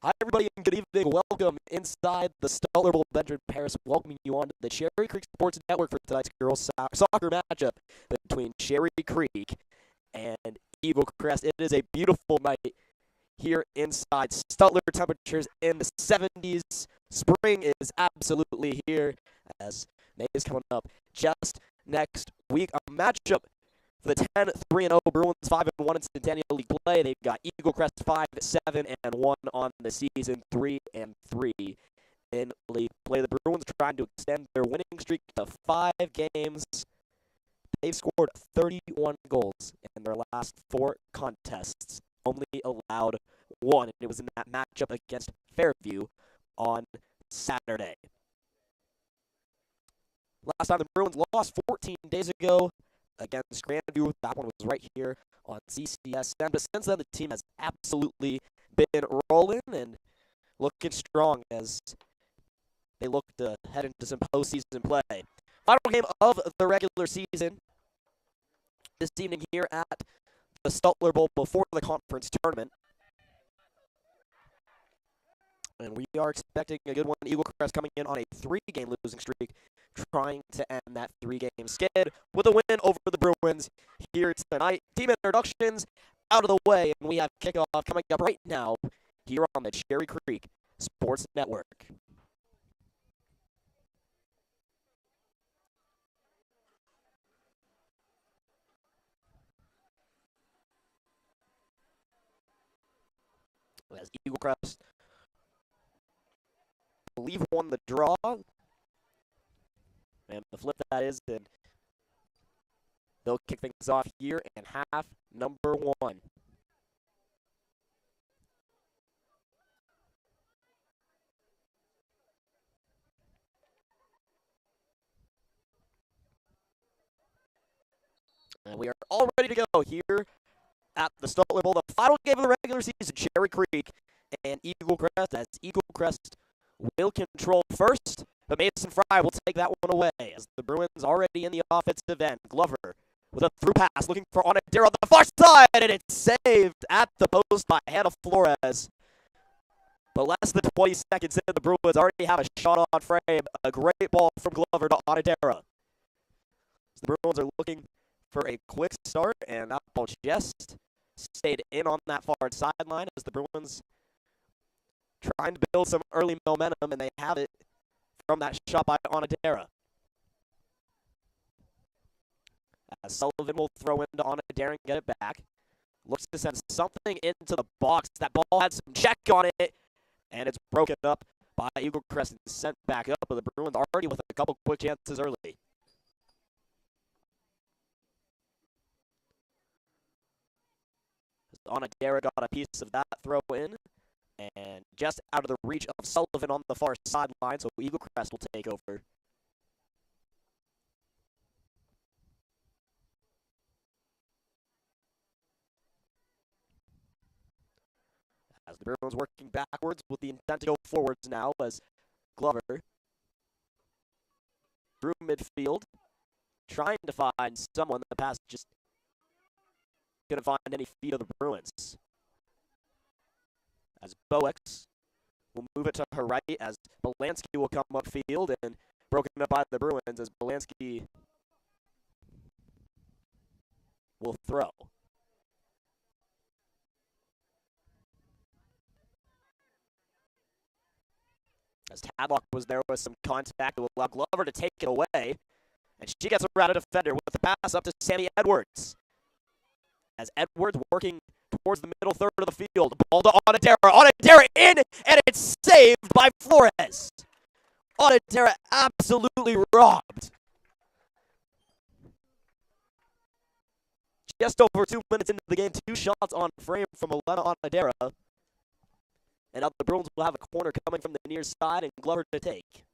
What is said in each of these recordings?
Hi, everybody, and good evening. Welcome inside the Stutler Bowl Benjamin Paris, welcoming you on to the Cherry Creek Sports Network for tonight's girls soccer matchup between Cherry Creek and Eaglecrest. It is a beautiful night here inside Stutler. Temperatures in the 70s. Spring is absolutely here as May is coming up just next week. A matchup for the 10-3-0 Bruins, 5-1 in Centennial League play. They've got Eaglecrest 5-7-1 on the season, 3-3 in league play. The Bruins trying to extend their winning streak to 5 games. They've scored 31 goals in their last 4 contests, only allowed 1, and it was in that matchup against Fairview on Saturday. Last time the Bruins lost 14 days ago against Grandview. That one was right here on CCSN. But since then, the team has absolutely been rolling and looking strong as they look to head into some postseason play. Final game of the regular season this evening here at the Stutler Bowl before the conference tournament. And we are expecting a good one. Eaglecrest coming in on a 3-game losing streak, trying to end that 3-game skid with a win over the Bruins here tonight. Team introductions out of the way, and we have kickoff coming up right now here on the Cherry Creek Sports Network. As Eaglecrest, I believe, won the draw. And the flip that is, and they'll kick things off here in half number 1. And we are all ready to go here at the Stutler Bowl, the final game of the regular season. Cherry Creek and Eaglecrest, as Eaglecrest will control first, but Mason Fry will take that one away as the Bruins already in the offensive end. Glover with a through pass, looking for Onadera on the far side, and it's saved at the post by Hannah Flores. But less than 20 seconds in, the Bruins already have a shot on frame. A great ball from Glover to Onadera. The Bruins are looking for a quick start, and that ball just stayed in on that far sideline as the Bruins trying to build some early momentum, and they have it from that shot by Onadera. As Sullivan will throw into Onadera and get it back. Looks to send something into the box. That ball had some check on it, and it's broken up by Eaglecrest and sent back up, but the Bruins already with a couple quick chances early. Onadera got a piece of that throw in, and just out of the reach of Sullivan on the far sideline, so Eaglecrest will take over. As the Bruins working backwards with the intent to go forwards now as Glover through midfield, trying to find someone. The pass just couldn't find any feet of the Bruins. As Boex will move it to her right as Belansky will come upfield and broken up by the Bruins as Belansky will throw. As Tadlock was there with some contact to allow Glover to take it away, and she gets around a defender with the pass up to Sammy Edwards. As Edwards working towards the middle third of the field. Ball to Onadera. Onadera in, and it's saved by Flores. Onadera absolutely robbed. Just over 2 minutes into the game, 2 shots on frame from Elena Onadera. And now the Bruins will have a corner coming from the near side and Glover to take.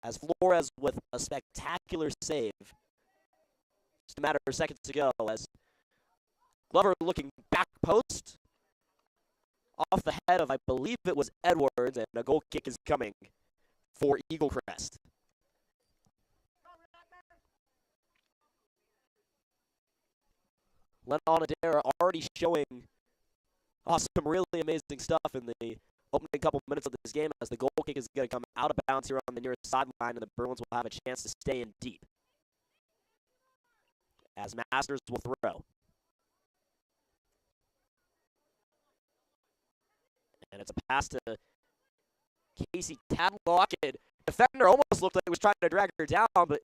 As Flores with a spectacular save. Just a matter of seconds to go as Glover looking back post off the head of, I believe it was Edwards, and a goal kick is coming for Eaglecrest. Len Onadera already showing Awesome, really amazing stuff in the opening couple minutes of this game as the goal kick is going to come out of bounds here on the nearest sideline, and the Bruins will have a chance to stay in deep. As Masters will throw. And it's a pass to Casey Tadlock, and defender almost looked like he was trying to drag her down, but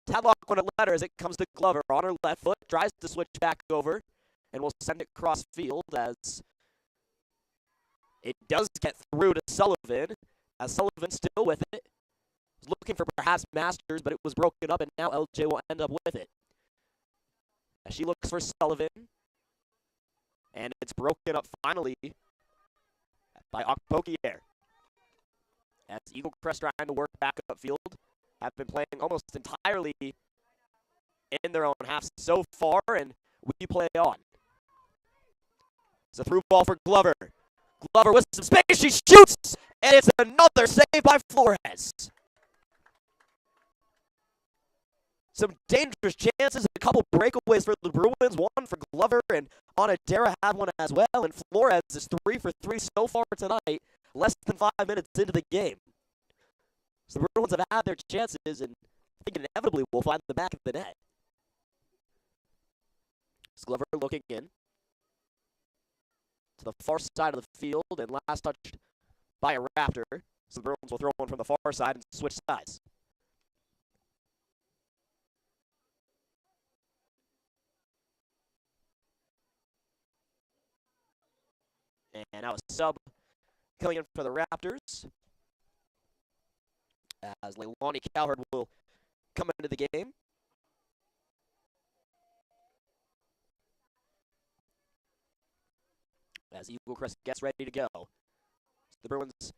Tadlock wouldn't let her as it comes to Glover on her left foot, tries to switch back over, and will send it cross field as it does get through to Sullivan, as Sullivan still with it. Was looking for perhaps Masters, but it was broken up, and now LJ will end up with it. As she looks for Sullivan, and it's broken up finally by Okpokier. As Eaglecrest trying to work back upfield, have been playing almost entirely in their own half so far, and we play on. It's a through ball for Glover. Glover with some space, she shoots, and it's another save by Flores. Some dangerous chances, a couple breakaways for the Bruins, one for Glover, and Onadera had one as well, and Flores is 3 for 3 so far tonight, less than 5 minutes into the game. So the Bruins have had their chances, and I think inevitably will find the back of the net. It's Glover looking in to the far side of the field, and last touched by a Raptor. So the Bruins will throw one from the far side and switch sides. And now a sub coming in for the Raptors, as Leilani Cowherd will come into the game. As Eaglecrest gets ready to go. The Bruins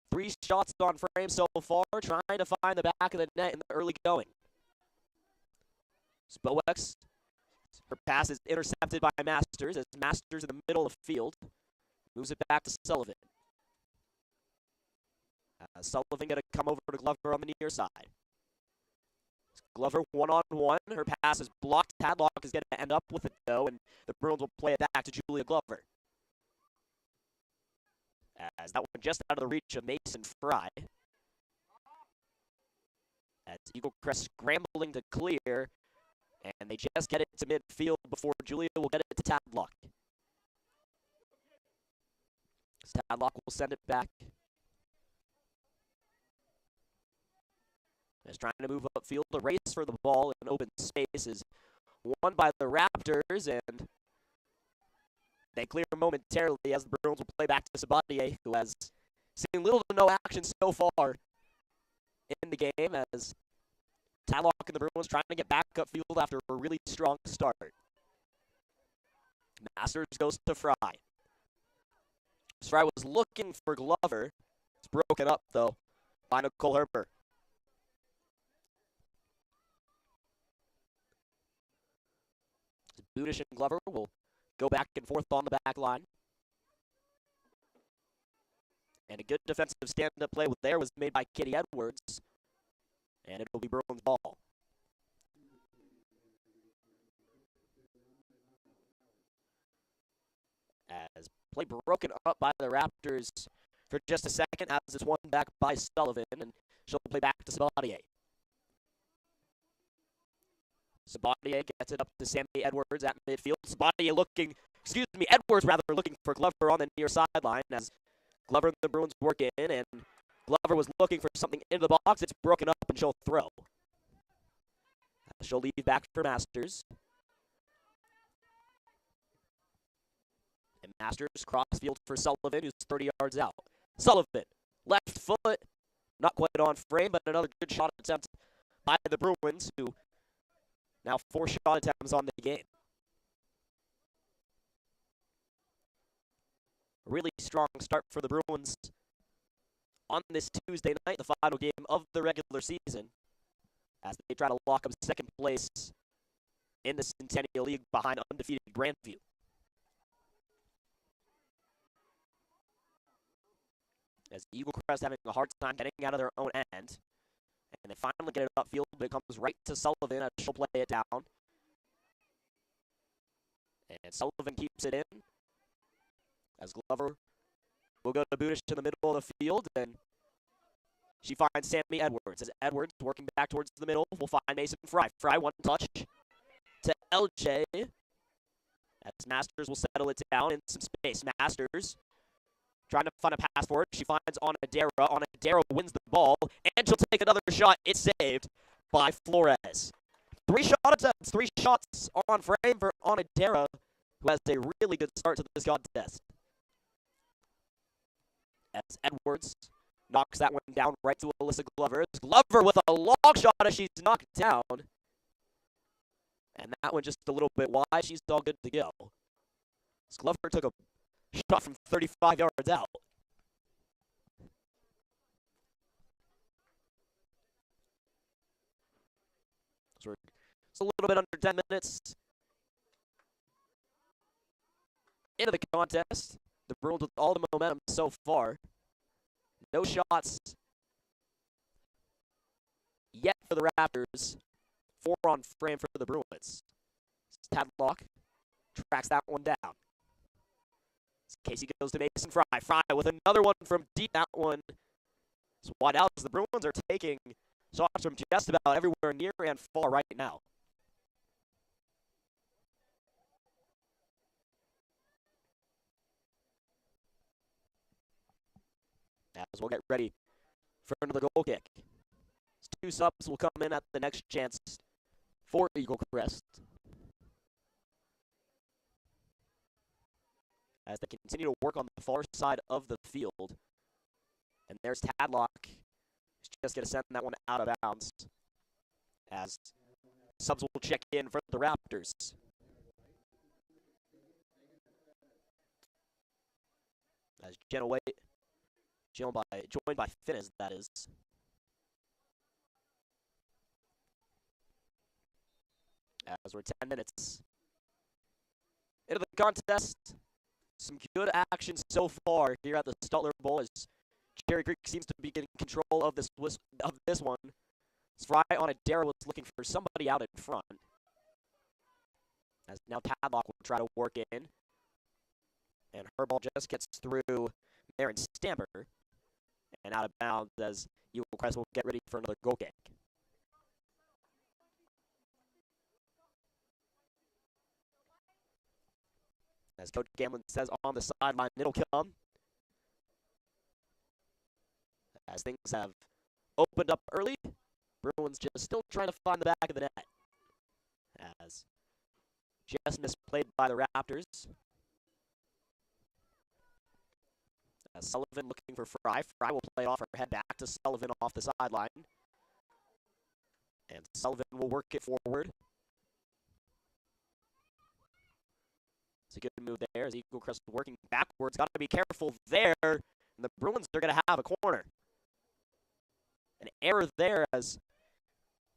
3 shots on frame so far, trying to find the back of the net in the early going. Spoex, her pass is intercepted by Masters, as Masters in the middle of the field. Moves it back to Sullivan. Sullivan going to come over to Glover on the near side. Glover one-on-one. Her pass is blocked. Tadlock is going to end up with it, though, and the Bruins will play it back to Julia Glover. As that one just out of the reach of Mason Fry. As Eaglecrest scrambling to clear, and they just get it to midfield before Julia will get it to Tadlock. Tadlock will send it back. Is trying to move upfield. A race for the ball in open space is won by the Raptors, and they clear momentarily as the Bruins will play back to Sabatier, who has seen little to no action so far in the game, as Tadlock and the Bruins trying to get back upfield after a really strong start. Masters goes to Fry. Fry was looking for Glover. It's broken up, though, by Nicole Herber. Budish and Glover will go back and forth on the back line. And a good defensive stand-up play there was made by Kitty Edwards. And it'll be Bruins ball. As play broken up by the Raptors for just a second, as it's won back by Sullivan, and she'll play back to Sabatier. Sabatier gets it up to Sammy Edwards at midfield. Edwards looking for Glover on the near sideline, as Glover and the Bruins work in, and Glover was looking for something into the box. It's broken up, and she'll throw. She'll leave back for Masters. And Masters crossfield for Sullivan, who's 30 yards out. Sullivan, left foot, not quite on frame, but another good shot attempt by the Bruins, who now 4 shot attempts on the game. A really strong start for the Bruins on this Tuesday night, the final game of the regular season, as they try to lock up second place in the Centennial League behind undefeated Grandview. As Eaglecrest having a hard time getting out of their own end. And they finally get it upfield, but it comes right to Sullivan as she'll play it down. And Sullivan keeps it in. As Glover will go to Budish in the middle of the field, and she finds Sammy Edwards. As Edwards, working back towards the middle, will find Mason Fry. Fry, one touch to LJ. As Masters will settle it down in some space. Masters trying to find a pass for it. She finds Onadera. Onadera wins the ball, and she'll take another shot. It's saved by Flores. 3 shot attempts, 3 shots on frame for Onadera, who has a really good start to this contest. As Edwards knocks that one down right to Alyssa Glover. Glover with a long shot as she's knocked down. And that one just a little bit wide. She's all good to go. As Glover took a shot from 35 yards out. So it's a little bit under 10 minutes into the contest. The Bruins with all the momentum so far. No shots yet for the Raptors. 4 on frame for the Bruins. Tadlock tracks that one down. Casey goes to Mason Fry. Fry with another one from deep. That one is wide out as the Bruins are taking shots from just about everywhere near and far right now. As we'll get ready for another goal kick. 2 subs will come in at the next chance for Eaglecrest. As they continue to work on the far side of the field. And there's Tadlock. He's just going to send that one out of bounds. As subs will check in for the Raptors. As Jenna White, joined by Finnes, that is. As we're 10 minutes into the contest. Some good action so far here at the Stutler Bowl as Cherry Creek seems to be getting control of this one. Fry Onadera was looking for somebody out in front. As now Tadlock will try to work in. And her ball just gets through Marin Stamper. And out of bounds as Eaglecrest will get ready for another goal kick. As Coach Gamlin says on the sideline, it'll come. As things have opened up early, Bruins just still trying to find the back of the net. As just misplayed by the Raptors. As Sullivan looking for Fry. Fry will play off her head back to Sullivan off the sideline. And Sullivan will work it forward. It's a good move there as Eaglecrest working backwards. Got to be careful there. And the Bruins are going to have a corner. An error there as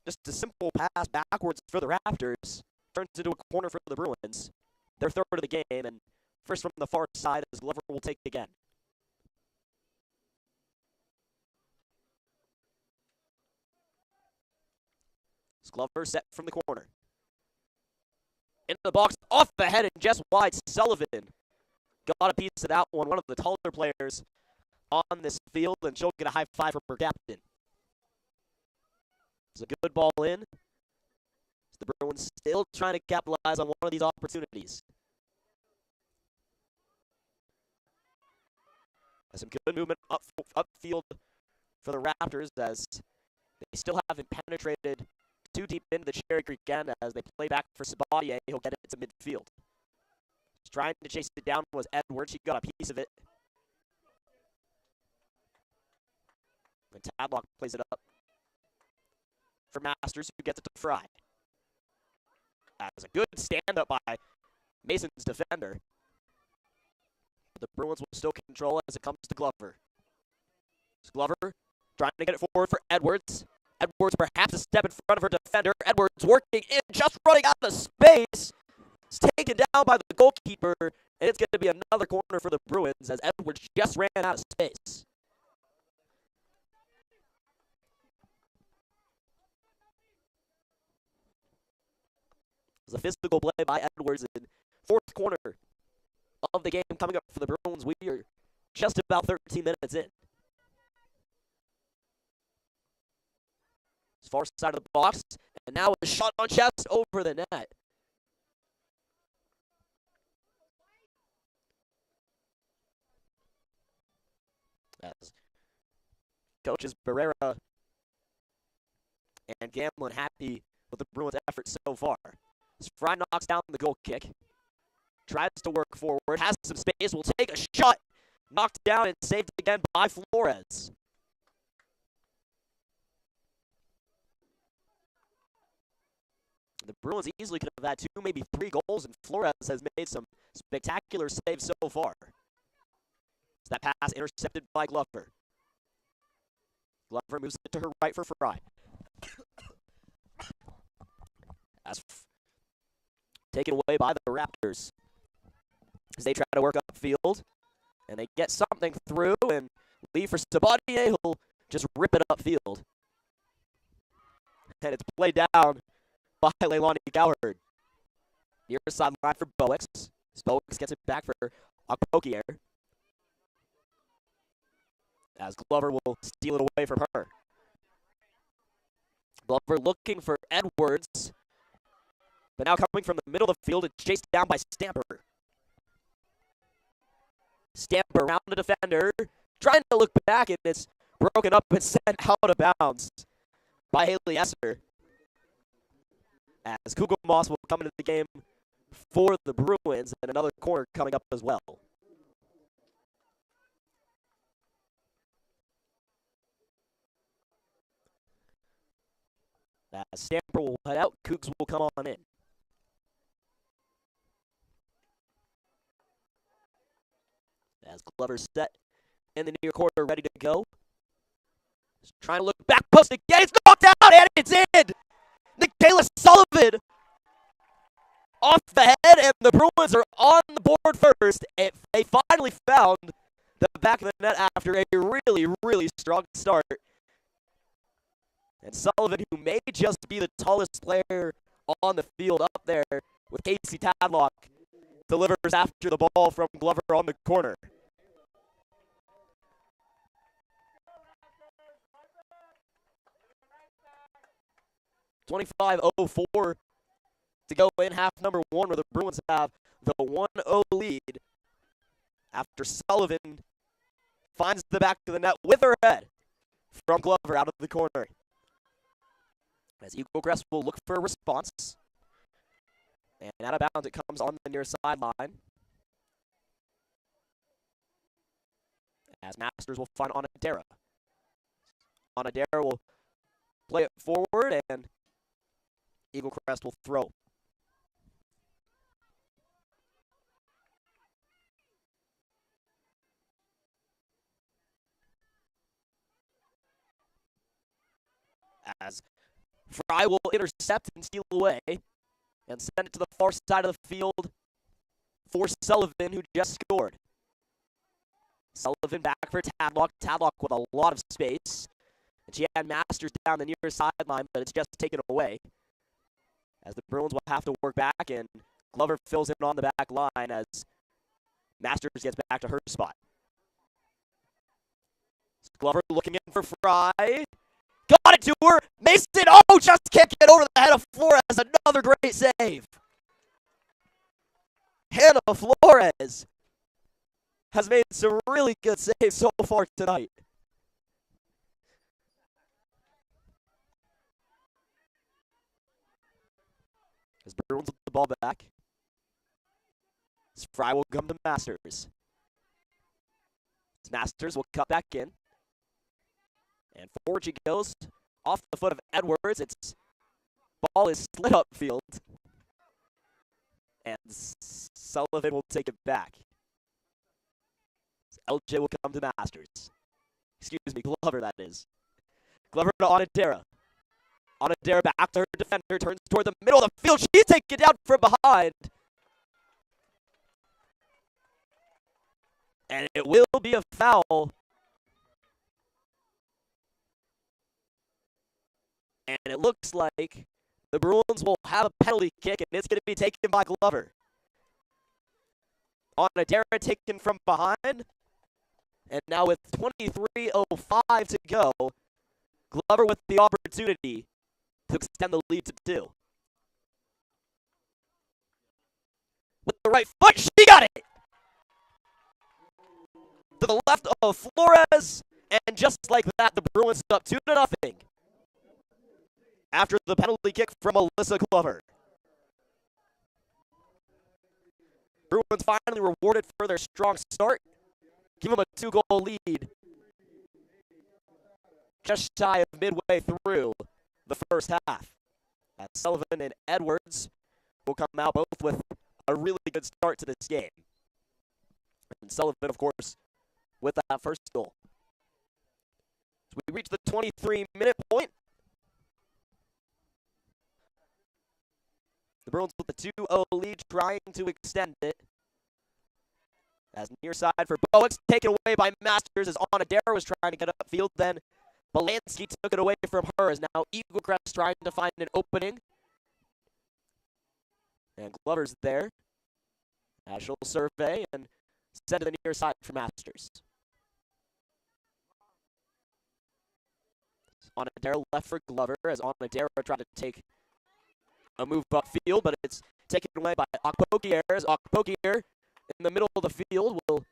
just a simple pass backwards for the Raptors turns into a corner for the Bruins. Their third of the game, and first from the far side as Glover will take again. As Glover set from the corner. In the box, off the head and just wide. Sullivan got a piece of that one. One of the taller players on this field, and she'll get a high five from her captain. It's a good ball in. The Bruins still trying to capitalize on one of these opportunities. Some good movement upfield for the Raptors as they still haven't penetrated too deep into the Cherry Creek end as they play back for Sabatier. He'll get it to midfield. Trying to chase it down was Edwards. She got a piece of it. And Tadlock plays it up for Masters, who gets it to Fry. That was a good stand-up by Mason's defender. The Bruins will still control as it comes to Glover. Glover trying to get it forward for Edwards. Edwards perhaps a step in front of her defender. Edwards working in, just running out of space. It's taken down by the goalkeeper, and it's going to be another corner for the Bruins as Edwards just ran out of space. It was a physical play by Edwards in fourth corner of the game coming up for the Bruins. We are just about 13 minutes in. Far side of the box, and now a shot on chest over the net. As coaches Barrera and Gamlin happy with the Bruins' effort so far. As Fry knocks down the goal kick, tries to work forward, has some space, will take a shot, knocked down and saved again by Flores. The Bruins easily could have had 2, maybe 3 goals, and Flores has made some spectacular saves so far. So that pass intercepted by Glover. Glover moves it to her right for Fry. That's taken away by the Raptors as they try to work upfield, and they get something through, and leave for Sabatier, who'll just rip it upfield. And it's played down by Leilani Goward. Near sideline for Boex. Boex gets it back for Okpokier. As Glover will steal it away from her. Glover looking for Edwards. But now coming from the middle of the field, it's chased down by Stamper. Stamper around the defender. Trying to look back, and it's broken up and sent out of bounds by Haley Esser. As Kugelmoss will come into the game for the Bruins, and another corner coming up as well. As Stamper will head out, Cougs will come on in. As Glover's set in the near corner, ready to go. Just trying to look back post again, it's knocked out, and it's in! Nikayla Sullivan off the head, and the Bruins are on the board first. They finally found the back of the net after a really, really strong start. And Sullivan, who may just be the tallest player on the field up there with Casey Tadlock, delivers after the ball from Glover on the corner. .25:04 to go in half number 1, where the Bruins have the 1-0 lead after Sullivan finds the back of the net with her head from Glover out of the corner. As Eaglecrest will look for a response. And out of bounds, it comes on the near sideline. As Masters will find Onodera. Onodera will play it forward, and Eaglecrest will throw. As Fry will intercept and steal away and send it to the far side of the field for Sullivan, who just scored. Sullivan back for Tadlock. Tadlock with a lot of space. And she had Masters down the near sideline, but it's just taken away. As the Bruins will have to work back, and Glover fills in on the back line as Masters gets back to her spot. Glover looking in for Fry. Got it to her. Mason, oh, just can't get over the head of Flores. Another great save. Hannah Flores has made some really good saves so far tonight. As Bruins with the ball back. As Fry will come to Masters. As Masters will cut back in. And forward she goes off the foot of Edwards. Its ball is slid upfield. And Sullivan will take it back. LJ will come to Masters. Excuse me, Glover, that is. Glover to Onodera. Onodera back to her defender, turns toward the middle of the field. She's taken down from behind. And it will be a foul. And it looks like the Bruins will have a penalty kick, and it's going to be taken by Glover. Onadera taken from behind. And now with 23:05 to go, Glover with the opportunity to extend the lead to 2. With the right foot, she got it! To the left of Flores, and just like that, the Bruins up 2-0. After the penalty kick from Alyssa Glover. Bruins finally rewarded for their strong start. Give them a 2-goal lead. Just shy of midway through the first half. As Sullivan and Edwards will come out both with a really good start to this game. And Sullivan, of course, with that first goal. So we reach the 23-minute point. The Bruins with the 2-0 lead, trying to extend it. As near side for Bowick's taken away by Masters as Onadera was trying to get upfield. Then Belansky took it away from her as now Eaglecrest trying to find an opening. And Glover's there. As she'll survey and send to the near side for Masters. Onadera left for Glover as Onadera tried to take a move upfield, but it's taken away by Okpokier. As Okpokier in the middle of the field will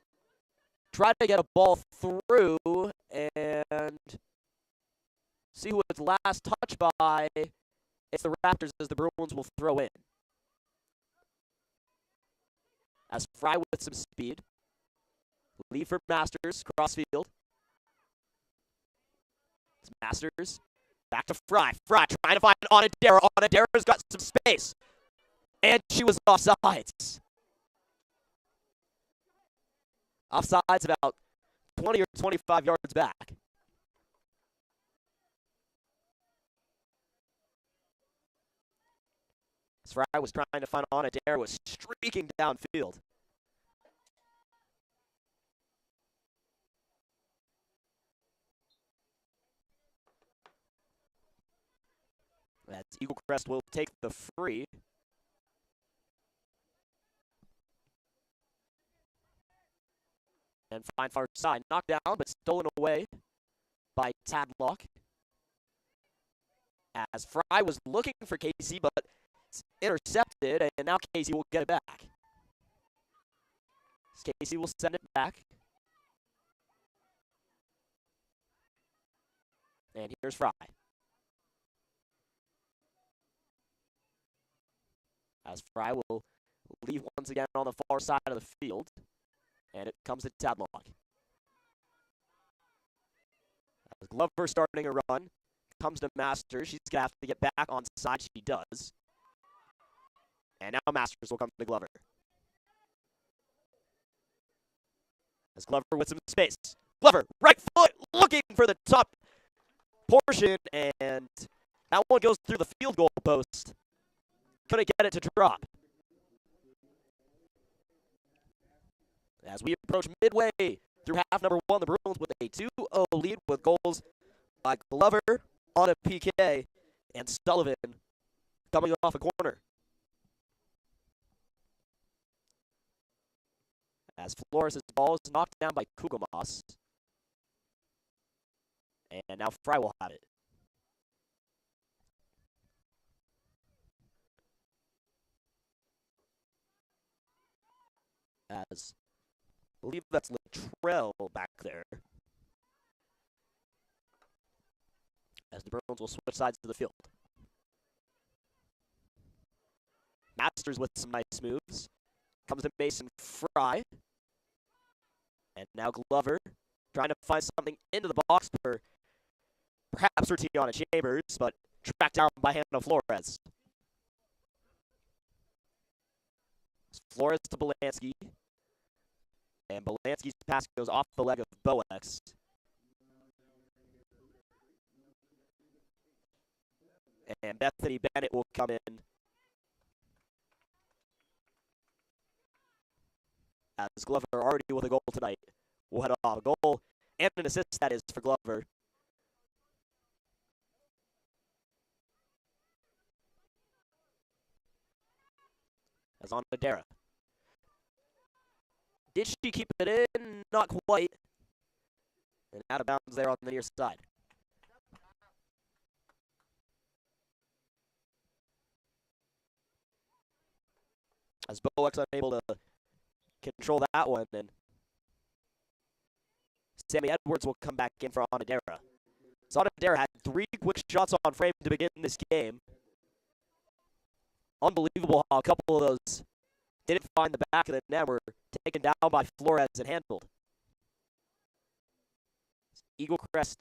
try to get a ball through and see who it's last touched by. It's the Raptors as the Bruins will throw in. As Fry with some speed. Lead for Masters, crossfield. It's Masters. Back to Fry. Fry trying to find Onadera. Onadera's got some space. And she was offsides. Offsides about 20 or 25 yards back. As Fry was trying to find Onadera, was streaking downfield. As Eaglecrest will take the free. And find far side. Knocked down, but stolen away by Tadlock. As Fry was looking for Casey, but it's intercepted, and now Casey will get it back. Casey will send it back. And here's Fry. As Fry will leave once again on the far side of the field. And it comes to Tadlock. As Glover starting a run. Comes to Masters. She's going to have to get back on side. She does. And now Masters will come to Glover. As Glover with some space. Glover, right foot, looking for the top portion. And that one goes through the field goal post. Couldn't get it to drop. As we approach midway through half number 1, the Bruins with a 2-0 lead with goals by Glover on a PK and Sullivan coming off a corner. As Flores' ball is knocked down by Kugelmas. And now Fry will have it. As I believe that's Latrell back there. As the Bruins will switch sides to the field. Masters with some nice moves. Comes to Mason Fry. And now Glover trying to find something into the box for perhaps for Tiana Chambers, but tracked down by Hannah Flores. Flores to Belansky. And Belansky's pass goes off the leg of Bowex. And Bethany Bennett will come in. As Glover already with a goal tonight. We'll head off a goal and an assist, that is, for Glover. As on Madera. Did she keep it in? Not quite. And out of bounds there on the near side. As Boweck's unable to control that one, and Sammy Edwards will come back in for Onodera. So Onodera had 3 quick shots on frame to begin this game. Unbelievable how a couple of those didn't find the back of the net, were taken down by Flores and handled. Eaglecrest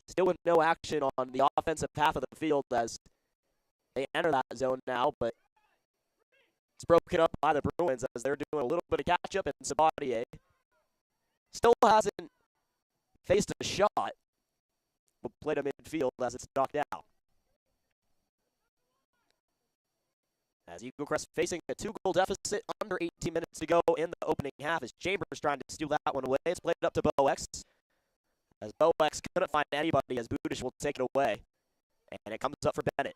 still with no action on the offensive half of the field as they enter that zone now, but it's broken up by the Bruins as they're doing a little bit of catch-up, and Sabatier still hasn't faced a shot. Will play to midfield as it's knocked out. As Eaglecrest facing a 2-goal deficit, under 18 minutes to go in the opening half, as Chambers trying to steal that one away. It's played up to Bowex. As Bowex couldn't find anybody, as Budish will take it away. And it comes up for Bennett.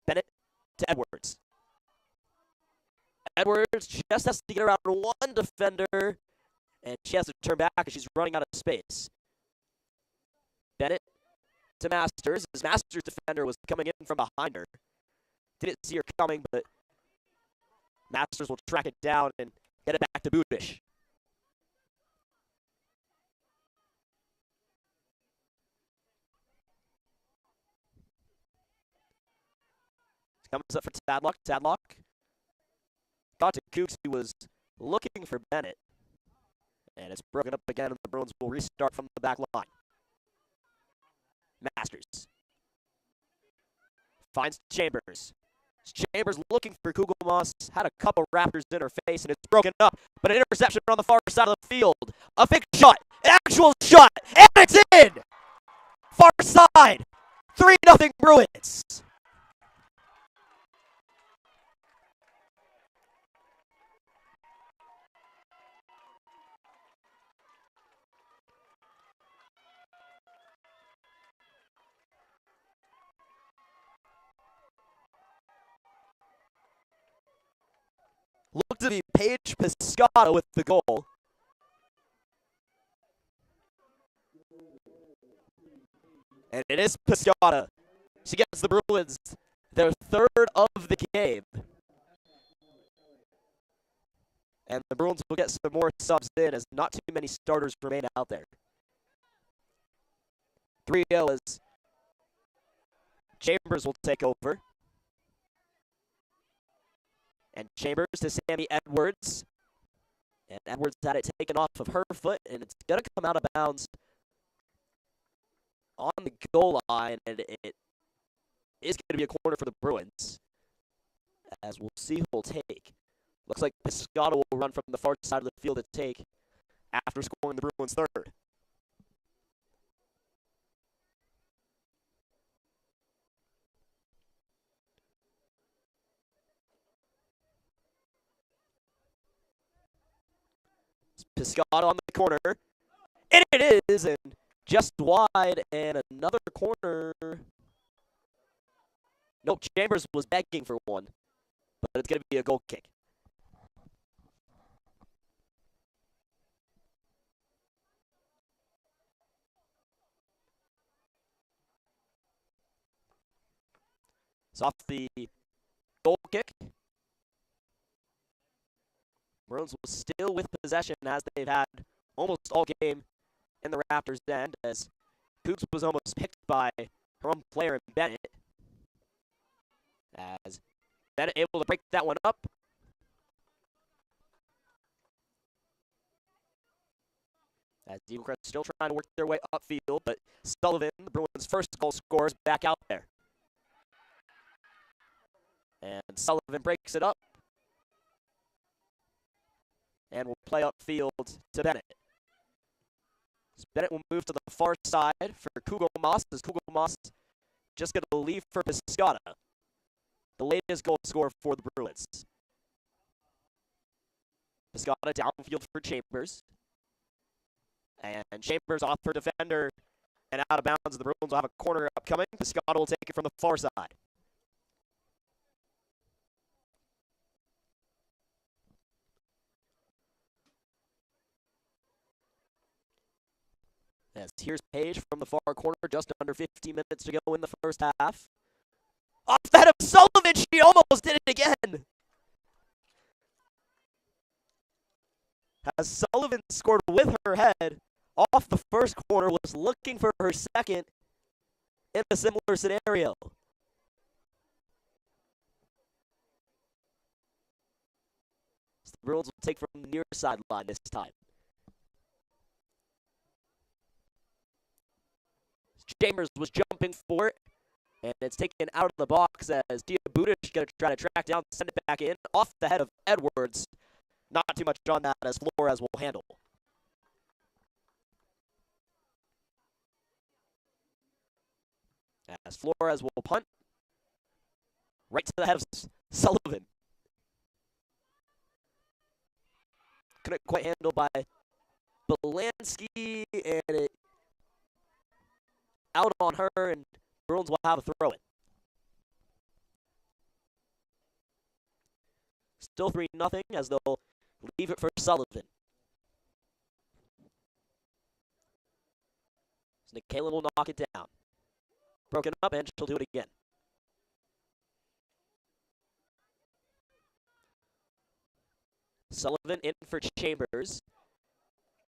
Bennett to Edwards. Edwards just has to get around one defender, and she has to turn back as she's running out of space. Bennett to Masters, as Masters' defender was coming in from behind her. Didn't see her coming, but Masters will track it down and get it back to Budish. Comes up for Tadlock. Tadlock got to Kooks, who was looking for Bennett. And it's broken up again, and the Bruins will restart from the back line. Masters finds Chambers. Chambers looking for Kugelmoss, had a couple Raptors in her face, and it's broken up. But an interception on the far side of the field. A fake shot, an actual shot, and it's in! Far side, 3-0 Bruins. Looked to be Paige Piscata with the goal. And it is Piscata. She gets the Bruins their 3rd of the game. And the Bruins will get some more subs in, as not too many starters remain out there. 3-0 as Chambers will take over. And Chambers to Sammy Edwards. And Edwards had it taken off of her foot, and it's going to come out of bounds on the goal line, and it is going to be a corner for the Bruins, as we'll see who will take. Looks like Piscata will run from the far side of the field to take after scoring the Bruins' 3rd. Piscata on the corner, and it is, and just wide, and another corner. Nope, Chambers was begging for one, but it's going to be a goal kick. It's off the goal kick. Bruins was still with possession, as they've had almost all game in the Raptors' end, as Coops was almost picked by her own player in Bennett. As Bennett able to break that one up. As Eaglecrest still trying to work their way upfield, but Sullivan, the Bruins' first goal scorer, is back out there. And Sullivan breaks it up. And will play upfield to Bennett. So Bennett will move to the far side for Kugelmoss, as Kugelmoss just going to leave for Piscata, the latest goal scorer for the Bruins. Piscata downfield for Chambers. And Chambers off for defender and out of bounds. The Bruins will have a corner upcoming. Piscata will take it from the far side. As here's Page from the far corner, just under 15 minutes to go in the first half. Off the head of Sullivan, she almost did it again. As Sullivan scored with her head off the first corner, was looking for her second in a similar scenario. So the Bruins will take from the near sideline this time. Chambers was jumping for it, and it's taken out of the box as Dia Budish is going to try to track down, send it back in, off the head of Edwards. Not too much on that as Flores will handle. As Flores will punt, right to the head of Sullivan. Couldn't quite handle by Belansky, and it out on her, and Bruins will have a throw-in. Still 3-0 as they'll leave it for Sullivan. So Nicaila will knock it down. Broken up, and she'll do it again. Sullivan in for Chambers.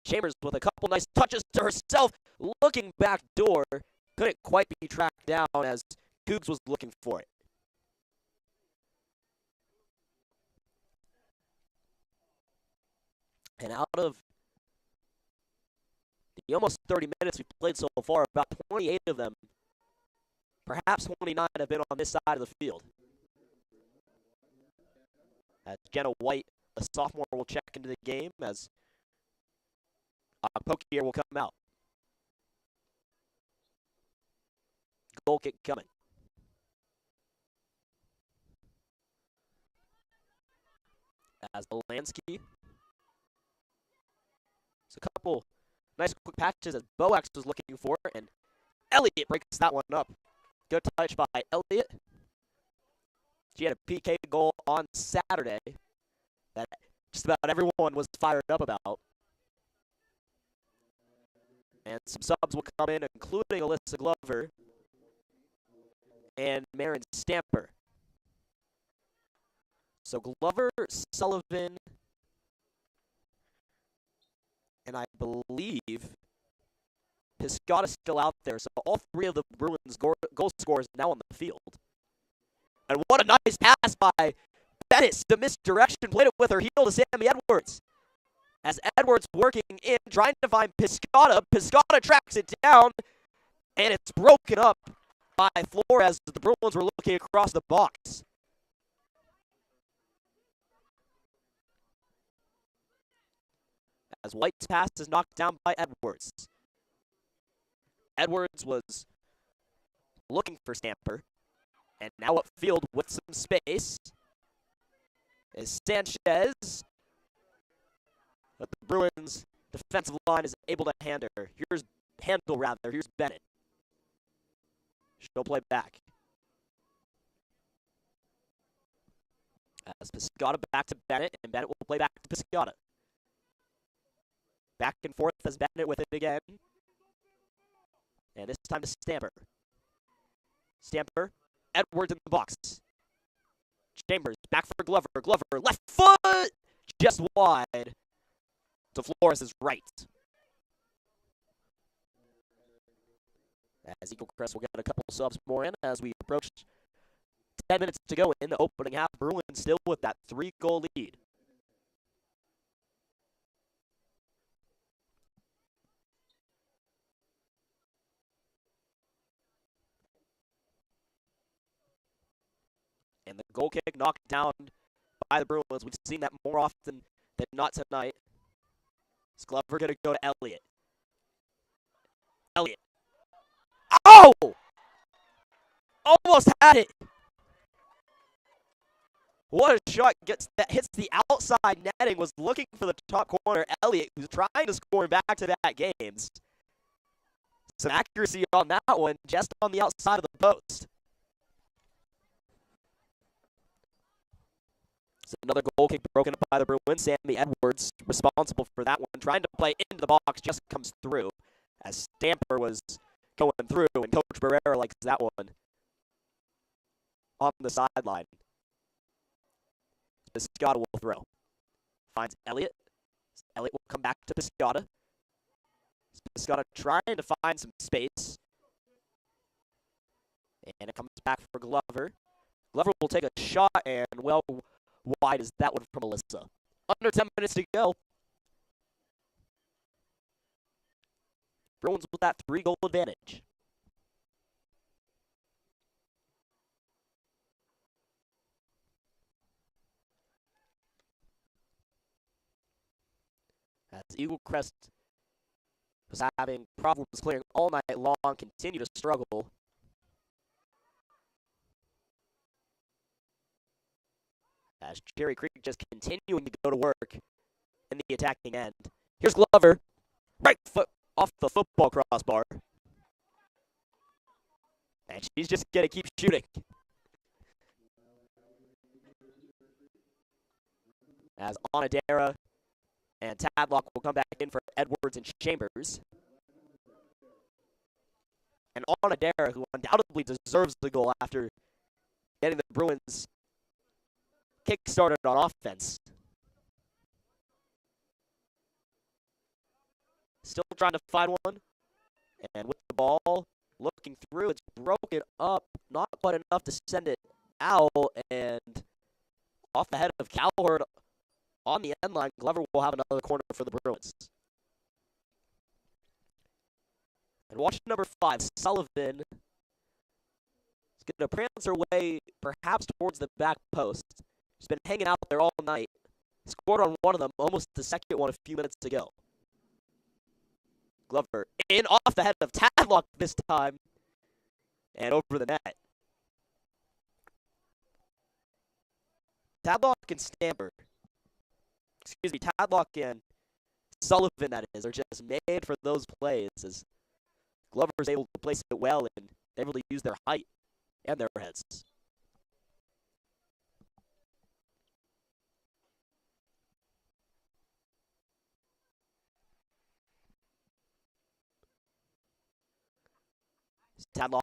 Chambers with a couple nice touches to herself, looking back door. Couldn't quite be tracked down as Cougs was looking for it. And out of the almost 30 minutes we've played so far, about 28 of them, perhaps 29, have been on this side of the field. As Jenna White, a sophomore, will check into the game as Pokier will come out. Goal kick coming. As Belansky. It's a couple nice quick patches as Boax was looking for, and Elliott breaks that one up. Good touch by Elliott. She had a PK goal on Saturday that just about everyone was fired up about. And some subs will come in, including Alyssa Glover and Marin Stamper. So Glover, Sullivan, and I believe Piscotta's still out there. So all three of the Bruins goal scorers now on the field. And what a nice pass by Bettis to misdirection. Played it with her heel to Sammy Edwards. As Edwards working in, trying to find Piscotta. Piscotta tracks it down, and it's broken up by Flores. The Bruins were looking across the box. As White's pass is knocked down by Edwards. Edwards was looking for Stamper, and now upfield with some space is Sanchez. But the Bruins defensive line is able to handle Here's Bennett. She'll play back. As Piscotta back to Bennett, and Bennett will play back to Piscotta. Back and forth as Bennett with it again. And this time to Stamper. Stamper, Edwards in the box. Chambers, back for Glover. Glover, left foot! Just wide. To Flores' right. As Eaglecrest will get a couple subs more in as we approach 10 minutes to go in the opening half. Bruins still with that 3-goal lead. And the goal kick knocked down by the Bruins. We've seen that more often than not tonight. Is Glover going to go to Elliott? Elliott. Oh! Almost had it. What a shot that hits the outside netting. Was looking for the top corner. Elliott, who's trying to score in back-to-back games. Some accuracy on that one, just on the outside of the post. So another goal kick broken up by the Bruins. Sammy Edwards responsible for that one. Trying to play into the box, just comes through. as Stamper was going through, and Coach Barrera likes that one on the sideline. Piscata will throw. Finds Elliott. Elliott will come back to Piscata. Piscata trying to find some space. And it comes back for Glover. Glover will take a shot, and, well, wide is that one from Alyssa. Under 10 minutes to go. Bruins with that 3-goal advantage. As Eaglecrest was having problems clearing all night long, continue to struggle. As Cherry Creek just continuing to go to work in the attacking end. Here's Glover. Right foot off the football crossbar. And she's just going to keep shooting. As Onodera and Tadlock will come back in for Edwards and Chambers. And Onodera, who undoubtedly deserves the goal after getting the Bruins kick-started on offense. Still trying to find one. And with the ball, looking through, it's broken up. Not quite enough to send it out. And off the head of Cowherd on the end line, Glover will have another corner for the Bruins. And watch number 5, Sullivan, is going to prance her way perhaps towards the back post. She's been hanging out there all night. Scored on one of them, almost the second one a few minutes ago. Glover in off the head of Tadlock this time. And over the net. Tadlock and Stamper. Excuse me, Tadlock and Sullivan, that is, are just made for those plays as Glover's able to place it well and able to use their height and their heads. Tadlock.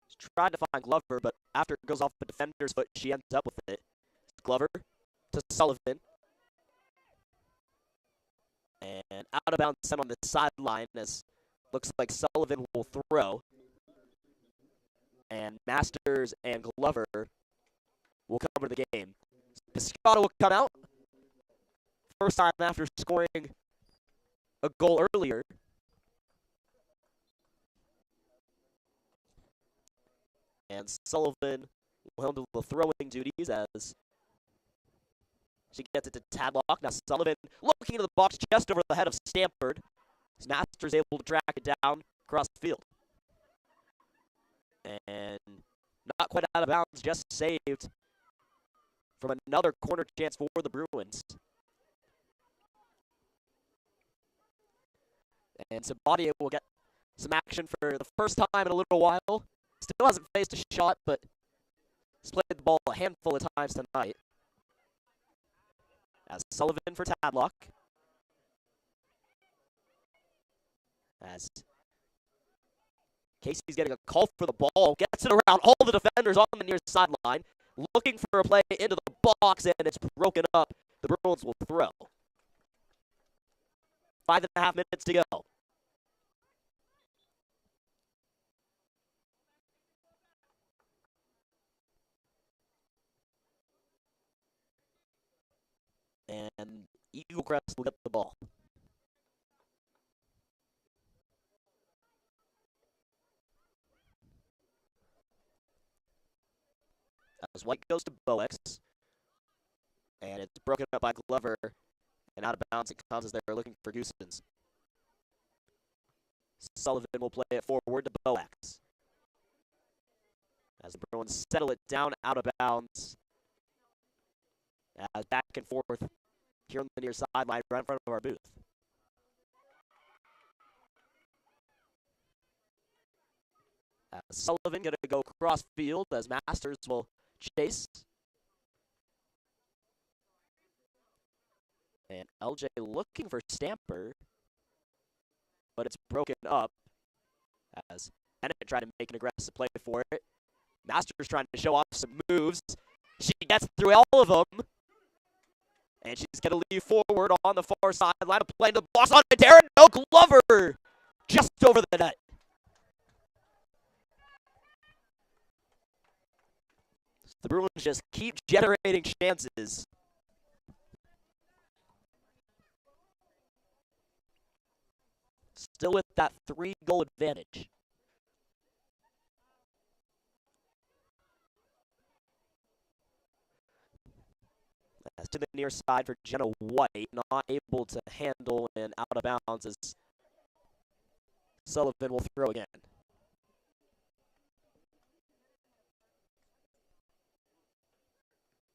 She's trying to find Glover, but after it goes off the defender's foot, she ends up with it. Glover to Sullivan. And out of bounds sent on the sideline as looks like Sullivan will throw. And Masters and Glover will come to the game. Piscata will come out. First time after scoring a goal earlier. And Sullivan will handle the throwing duties as she gets it to Tadlock. Now Sullivan looking into the box just over the head of Stanford. His Master's able to track it down across the field. And not quite out of bounds, just saved from another corner chance for the Bruins. And Sabadia will get some action for the first time in a little while. Still hasn't faced a shot, but he's played the ball a handful of times tonight. As Sullivan for Tadlock. As Casey's getting a call for the ball, gets it around all the defenders on the near sideline, looking for a play into the box, and it's broken up. The Bruins will throw. 5.5 minutes to go. And Eaglecrest will get the ball. As White goes to Boex. And it's broken up by Glover. And out of bounds it comes as they're looking for Goosens. Sullivan will play it forward to Boex. As the Bruins settle it down out of bounds. As back and forth here on the near sideline right in front of our booth. Sullivan going to go cross field as Masters will chase. And LJ looking for Stamper. but it's broken up as Bennett trying to make an aggressive play for it. Masters trying to show off some moves. She gets through all of them. And she's going to leave forward on the far sideline. Playing the box on Darren. No, Glover just over the net. The Bruins just keep generating chances. Still with that 3-goal advantage. As to the near side for Jenna White, not able to handle and out of bounds as Sullivan will throw again.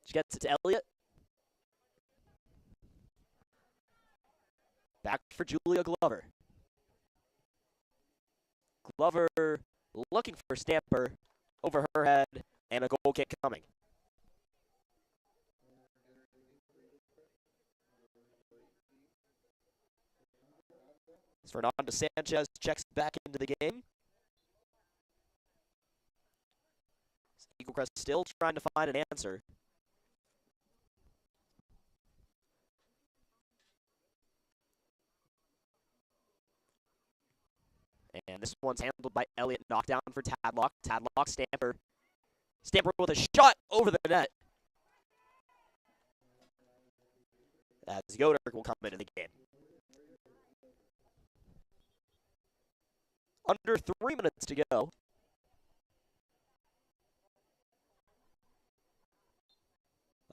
She gets it to Elliott. Back for Julia Glover. Glover looking for Stamper over her head, and a goal kick coming. As Fernanda Sanchez checks back into the game. Eaglecrest still trying to find an answer. And this one's handled by Elliott. Knockdown for Tadlock. Tadlock, Stamper. Stamper with a shot over the net. As Yoder will come into the game. Under 3 minutes to go.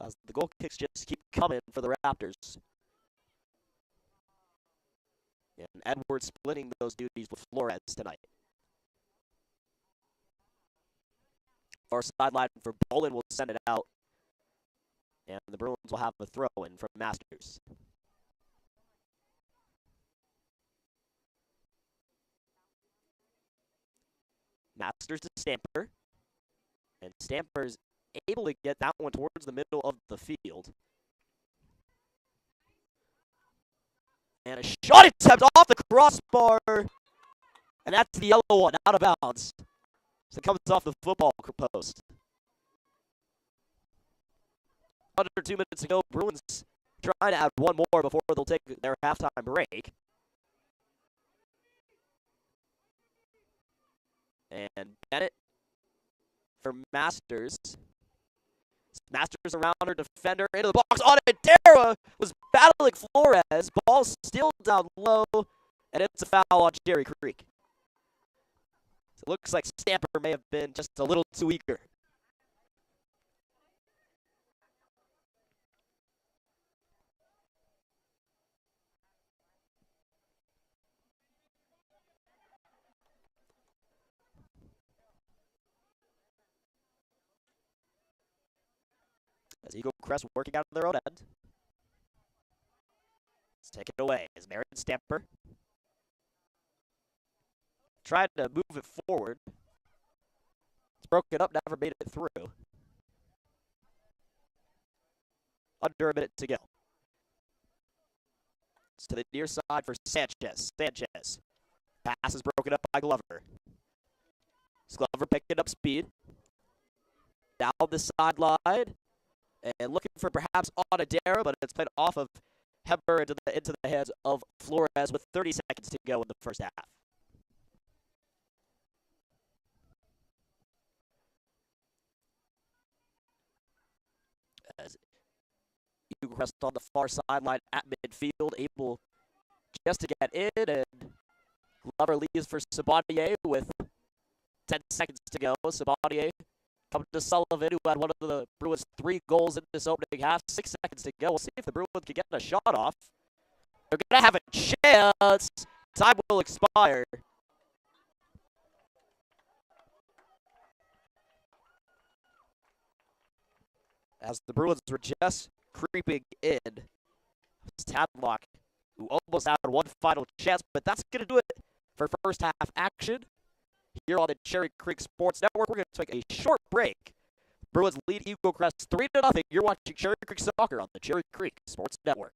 As the goal kicks just keep coming for the Raptors. And Edwards splitting those duties with Flores tonight. Far sideline for Bolin will send it out. And the Bruins will have a throw-in from Masters. Masters to Stamper. And Stamper's able to get that one towards the middle of the field. And a shot attempt off the crossbar. And that's the yellow one, out of bounds. So it comes off the football post. Under 2 minutes to go, Bruins trying to add one more before they'll take their halftime break. And Bennett for Masters. Masters around her defender into the box. On it, Dara was battling Flores. Ball still down low, and it's a foul on Cherry Creek. So it looks like Stamper may have been just a little too eager. As Eaglecrest working out of their own end. Let's take it away as Merritt Stamper. Tried to move it forward. It's broken up, never made it through. Under a minute to go. It's to the near side for Sanchez. Sanchez. Pass is broken up by Glover. Glover picking up speed. Down the sideline. And looking for perhaps Onadera, but it's played off of Hemper into the hands of Flores with 30 seconds to go in the first half. As Eaglecrest on the far sideline at midfield, able just to get in, and Glover leaves for Sabatier with 10 seconds to go. Sabatier coming to Sullivan, who had one of the Bruins' 3 goals in this opening half. 6 seconds to go. We'll see if the Bruins can get a shot off. They're going to have a chance. Time will expire. As the Bruins were just creeping in, Tadlock, who almost had one final chance, but that's going to do it for first half action. Here on the Cherry Creek Sports Network, we're going to take a short break. Bruins lead Eaglecrest 3-0. You're watching Cherry Creek Soccer on the Cherry Creek Sports Network.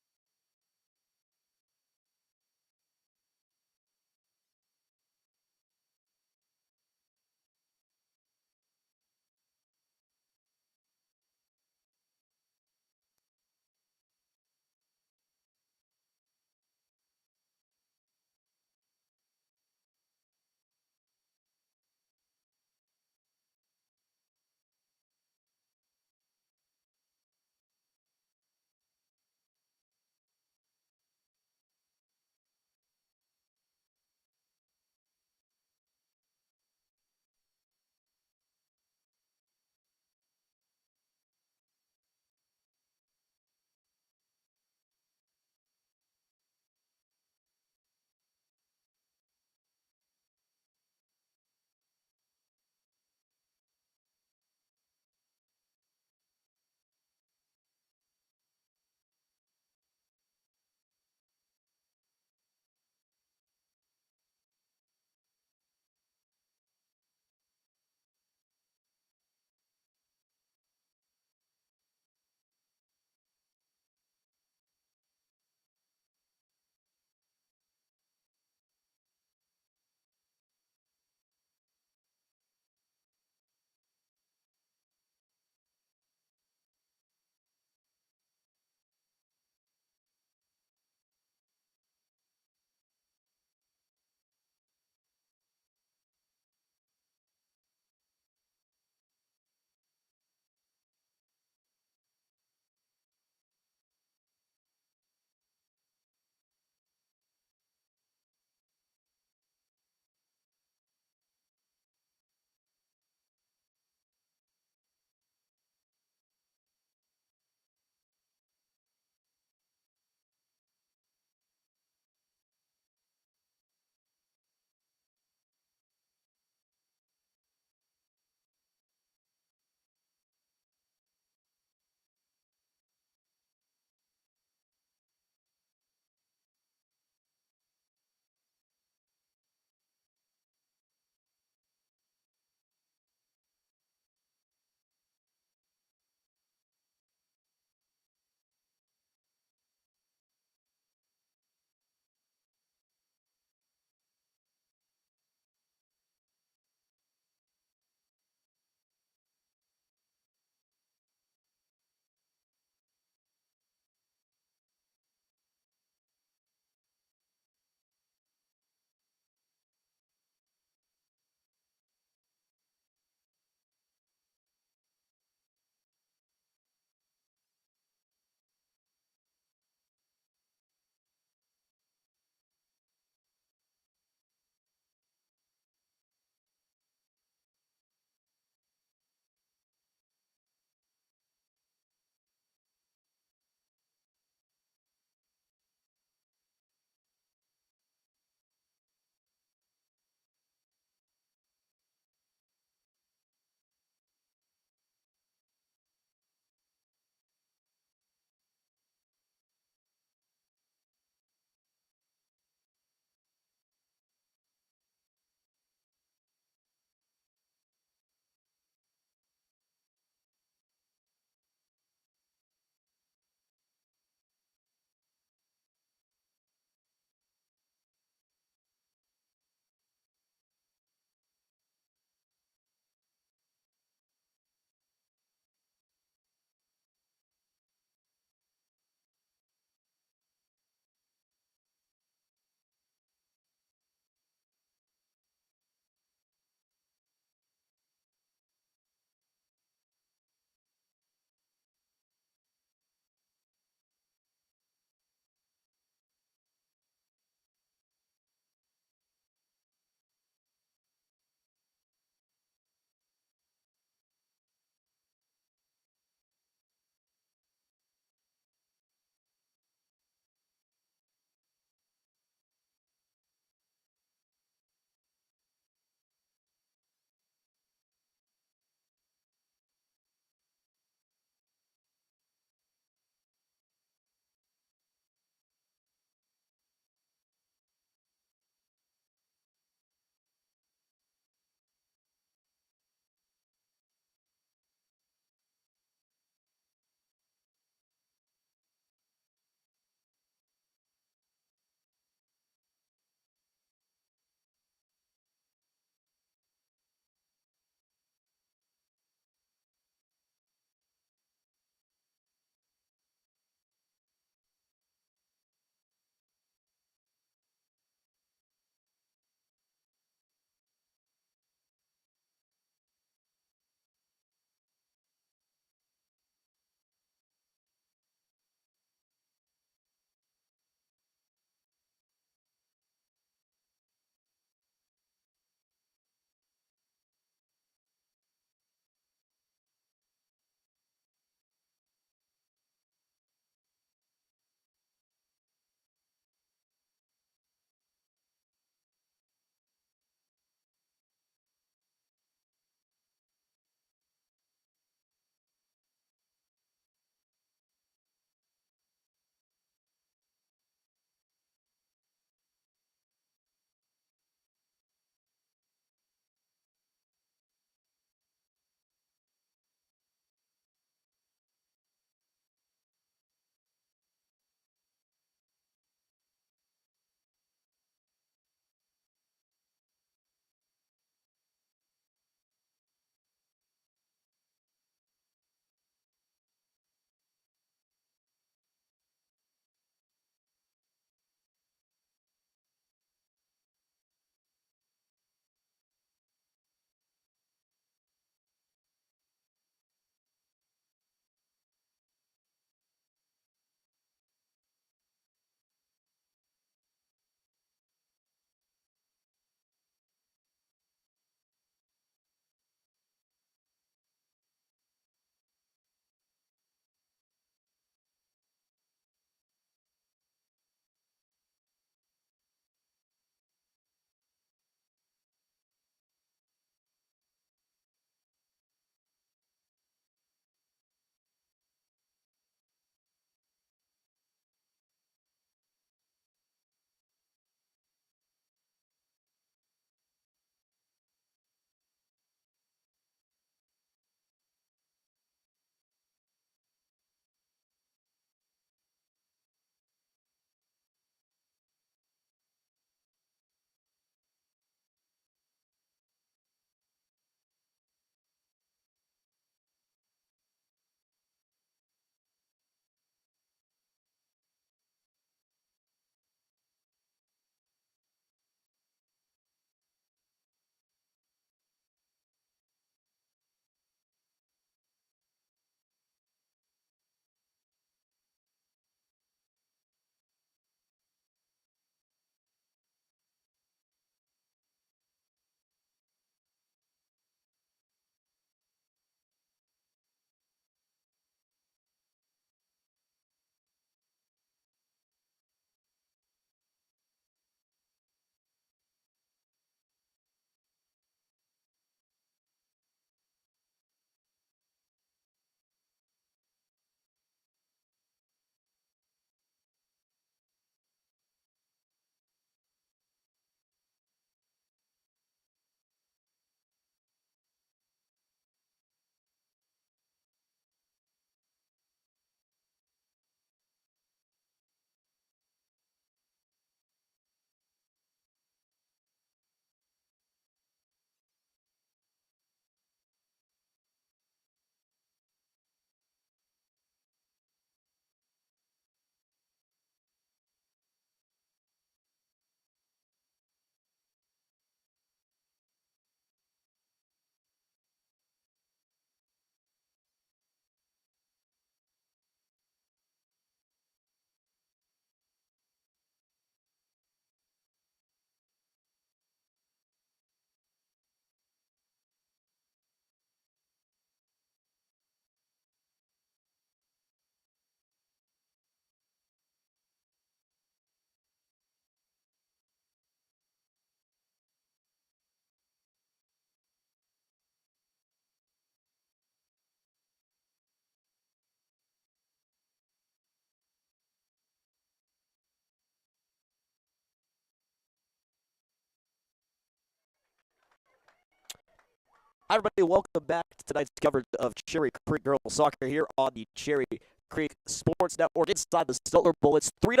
Hi, everybody. Welcome back to tonight's coverage of Cherry Creek Girls Soccer here on the Cherry Creek Sports Network inside the Stutler Bowl. It's 3-0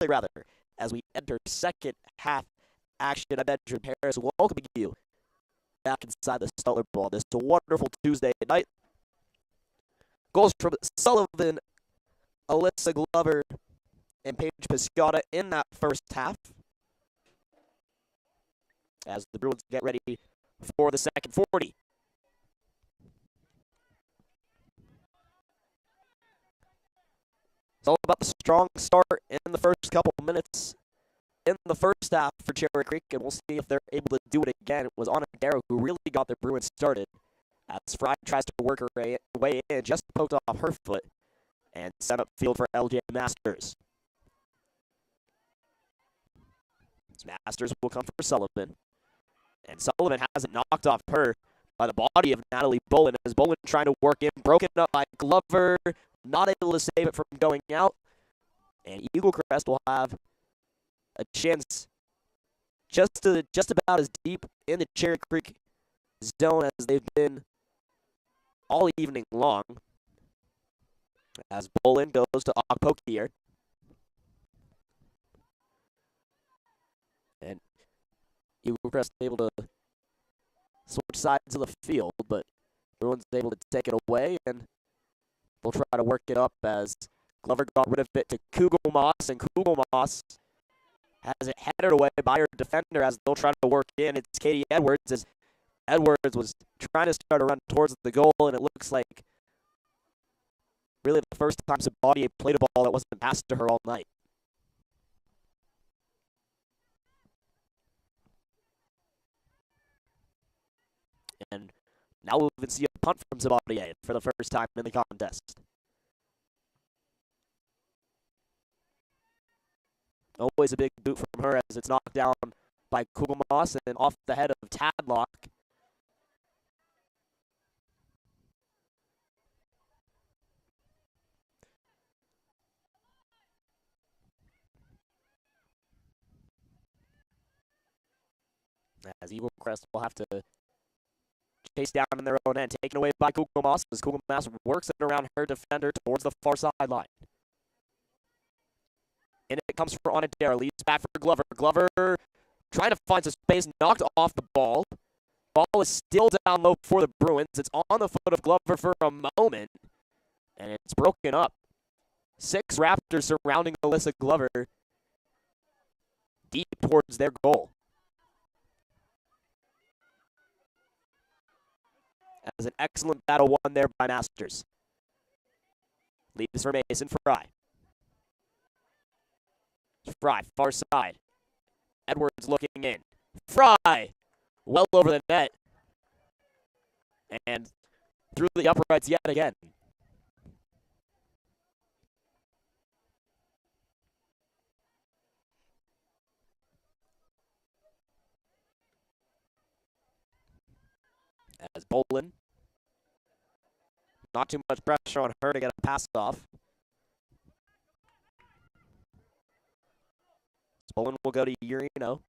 rather, as we enter second half action. I'm Benjamin Harris, welcoming you back inside the Stutler Bowl. This is a wonderful Tuesday night. Goals from Sullivan, Alyssa Glover, and Paige Piscata in that first half, as the Bruins get ready for the second 40. It's all about the strong start in the first couple minutes in the first half for Cherry Creek, and we'll see if they're able to do it again. It was Anna Darrow who really got the Bruins started, as Fry tries to work her way in, just poked off her foot, and set up field for LJ Masters. Masters will come for Sullivan. And Sullivan has it knocked off her by the body of Natalie Bolin, as Bolin trying to work in, broken up by Glover, not able to save it from going out. And Eaglecrest will have a chance just about as deep in the Cherry Creek zone as they've been all evening long. As Bolin goes to Okpokier. And Eaglecrest able to switch sides of the field, but Bruins able to take it away, and they'll try to work it up as Glover got rid of it to Kugelmoss, and Kugelmoss has it headed away by her defender as they'll try to work in. It's Katie Edwards, as Edwards was trying to start a run towards the goal, and it looks like really the first time Sabatier played a ball that wasn't passed to her all night. And now we'll even see a punt from Sabatier for the first time in the contest. Always a big boot from her as it's knocked down by Kugelmoss and off the head of Tadlock. As Eaglecrest will have to chase down in their own end, taken away by Kugelmoss as Kugelmoss works it around her defender towards the far sideline. And it comes for Onadera, leads back for Glover. Glover trying to find some space, knocked off the ball. Ball is still down low for the Bruins. It's on the foot of Glover for a moment, and it's broken up. 6 Raptors surrounding Alyssa Glover deep towards their goal. That was an excellent battle won there by Masters. Leaves for Mason Fry. Fry, far side. Edwards looking in. Fry, well over the net. And through the uprights yet again. As Bolin, not too much pressure on her to get a pass off. Bolin will go to Urino.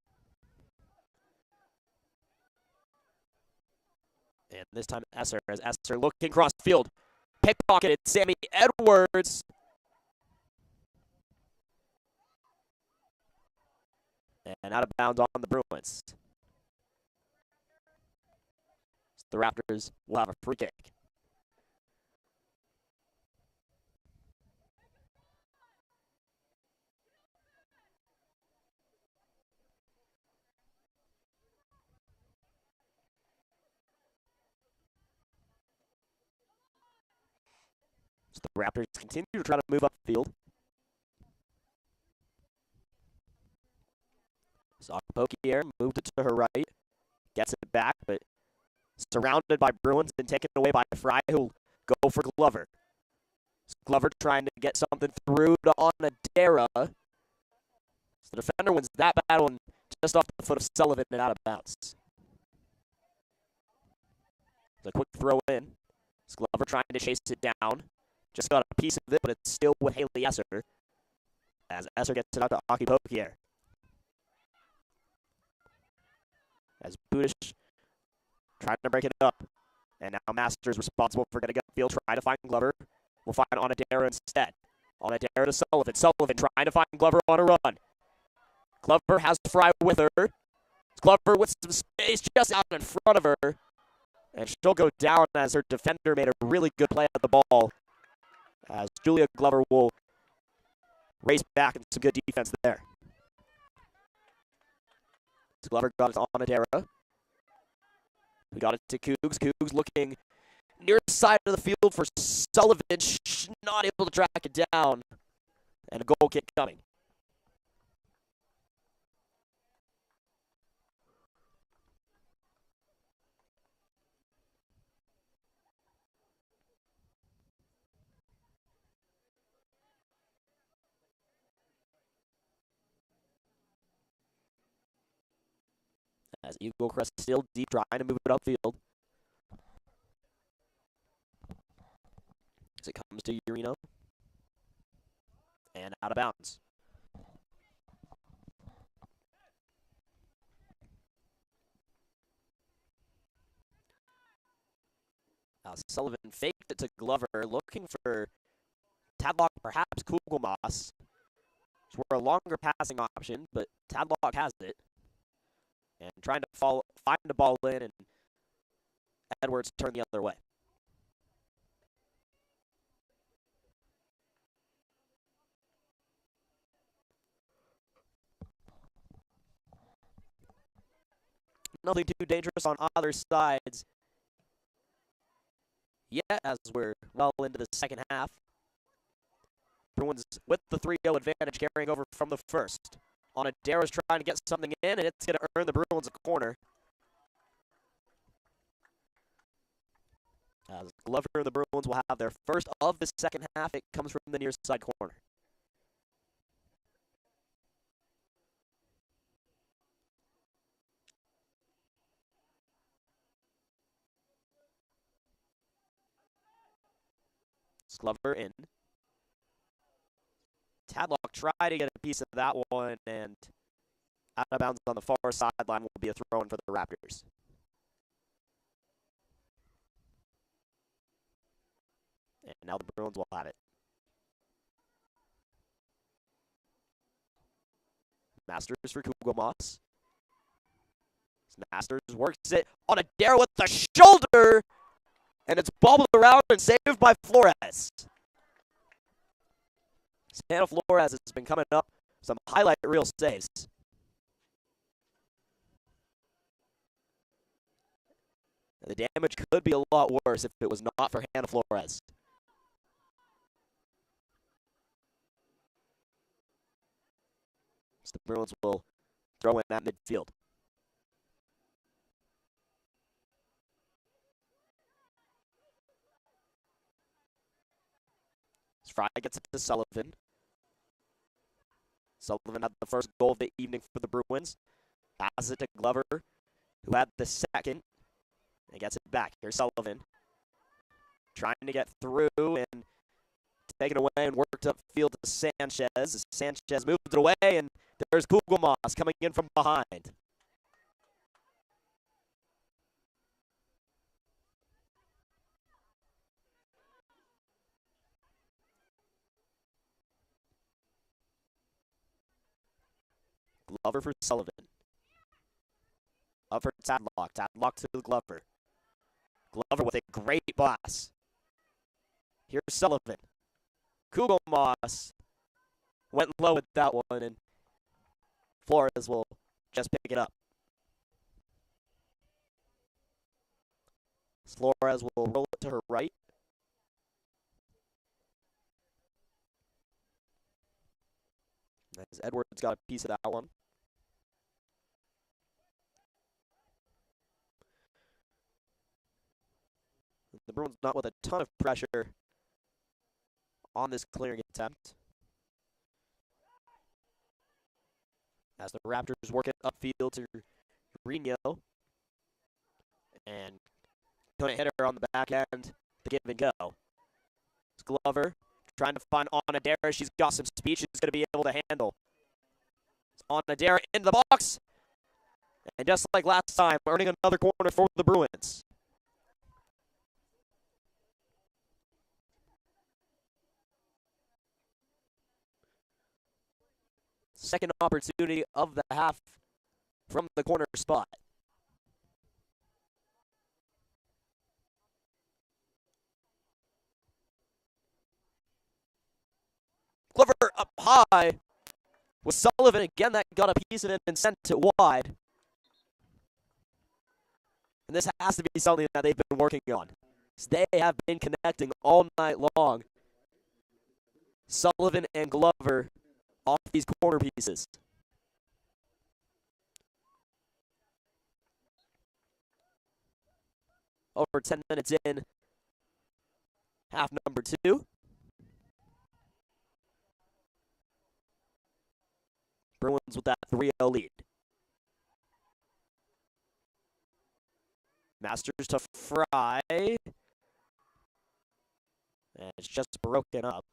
And this time Esser, as Esser looking cross field. Pickpocketed Sammy Edwards. And out of bounds on the Bruins. The Raptors will have a free kick. So the Raptors continue to try to move upfield. So Pokier moved it to her right, gets it back, but surrounded by Bruins and taken away by Fry, who'll go for Glover. Glover trying to get something through to Onadera. So the defender wins that battle and just off the foot of Sullivan and out of bounds. The quick throw in. Glover trying to chase it down. Just got a piece of it, but it's still with Haley Esser. As Esser gets it out to Aki Pokier. As Budish Trying to break it up. And now Masters responsible for getting upfield, trying to find Glover. We'll find Onodera instead. Onodera to Sullivan. Sullivan trying to find Glover on a run. Glover has Fry with her. Glover with some space just out in front of her. And she'll go down as her defender made a really good play at the ball. As Julia Glover will race back and some good defense there. So Glover got it to Onodera. We got it to Cougs. Cougs looking near side of the field for Sullivan. Not able to track it down. And a goal kick coming. As Eaglecrest still deep, trying to move it upfield. As it comes to Urino. And out of bounds. Sullivan faked it to Glover, looking for Tadlock, perhaps Kugelmoss. For a longer passing option, but Tadlock has it. And trying to find the ball in, and Edwards turned the other way. Nothing too dangerous on either sides yet, as we're well into the second half. Bruins with the 3-0 advantage carrying over from the first. Onodera's trying to get something in, and it's going to earn the Bruins a corner. As Glover and the Bruins will have their first of the second half. It comes from the near side corner. Glover in. Tadlock tried to get a piece of that one, and out of bounds on the far sideline will be a throw-in for the Raptors. And now the Bruins will have it. Masters for Kugelmoss. Masters works it on Onodera with the shoulder, and it's bobbled around and saved by Flores. Santa Flores has been coming up some highlight reel saves. And the damage could be a lot worse if it was not for Hannah Flores. So the Bruins will throw in at midfield. Fry gets it to Sullivan. Sullivan had the first goal of the evening for the Bruins. Passes it to Glover, who had the second. And gets it back. Here's Sullivan. Trying to get through and taken away and worked upfield to Sanchez. Sanchez moved it away, and there's Kugelmoss coming in from behind. Glover for Sullivan. Up for Tadlock. Tadlock to Glover. Glover with a great pass. Here's Sullivan. Kugelmoss went low with that one, and Flores will just pick it up. Flores will roll it to her right. As Edwards got a piece of that one. The Bruins not with a ton of pressure on this clearing attempt. As the Raptors work it upfield to Reno. And couldn't hit her on the back end to give and go. It's Glover trying to find Onodera. She's got some speed she's going to be able to handle. It's Onodera in the box. And just like last time, earning another corner for the Bruins. Second opportunity of the half from the corner spot. Glover up high with Sullivan again. That got a piece of it and sent it wide. And this has to be something that they've been working on. They have been connecting all night long. Sullivan and Glover off these corner pieces. Over 10 minutes in, half number 2. Bruins with that 3-0 lead. Masters to Fry. And it's just broken up.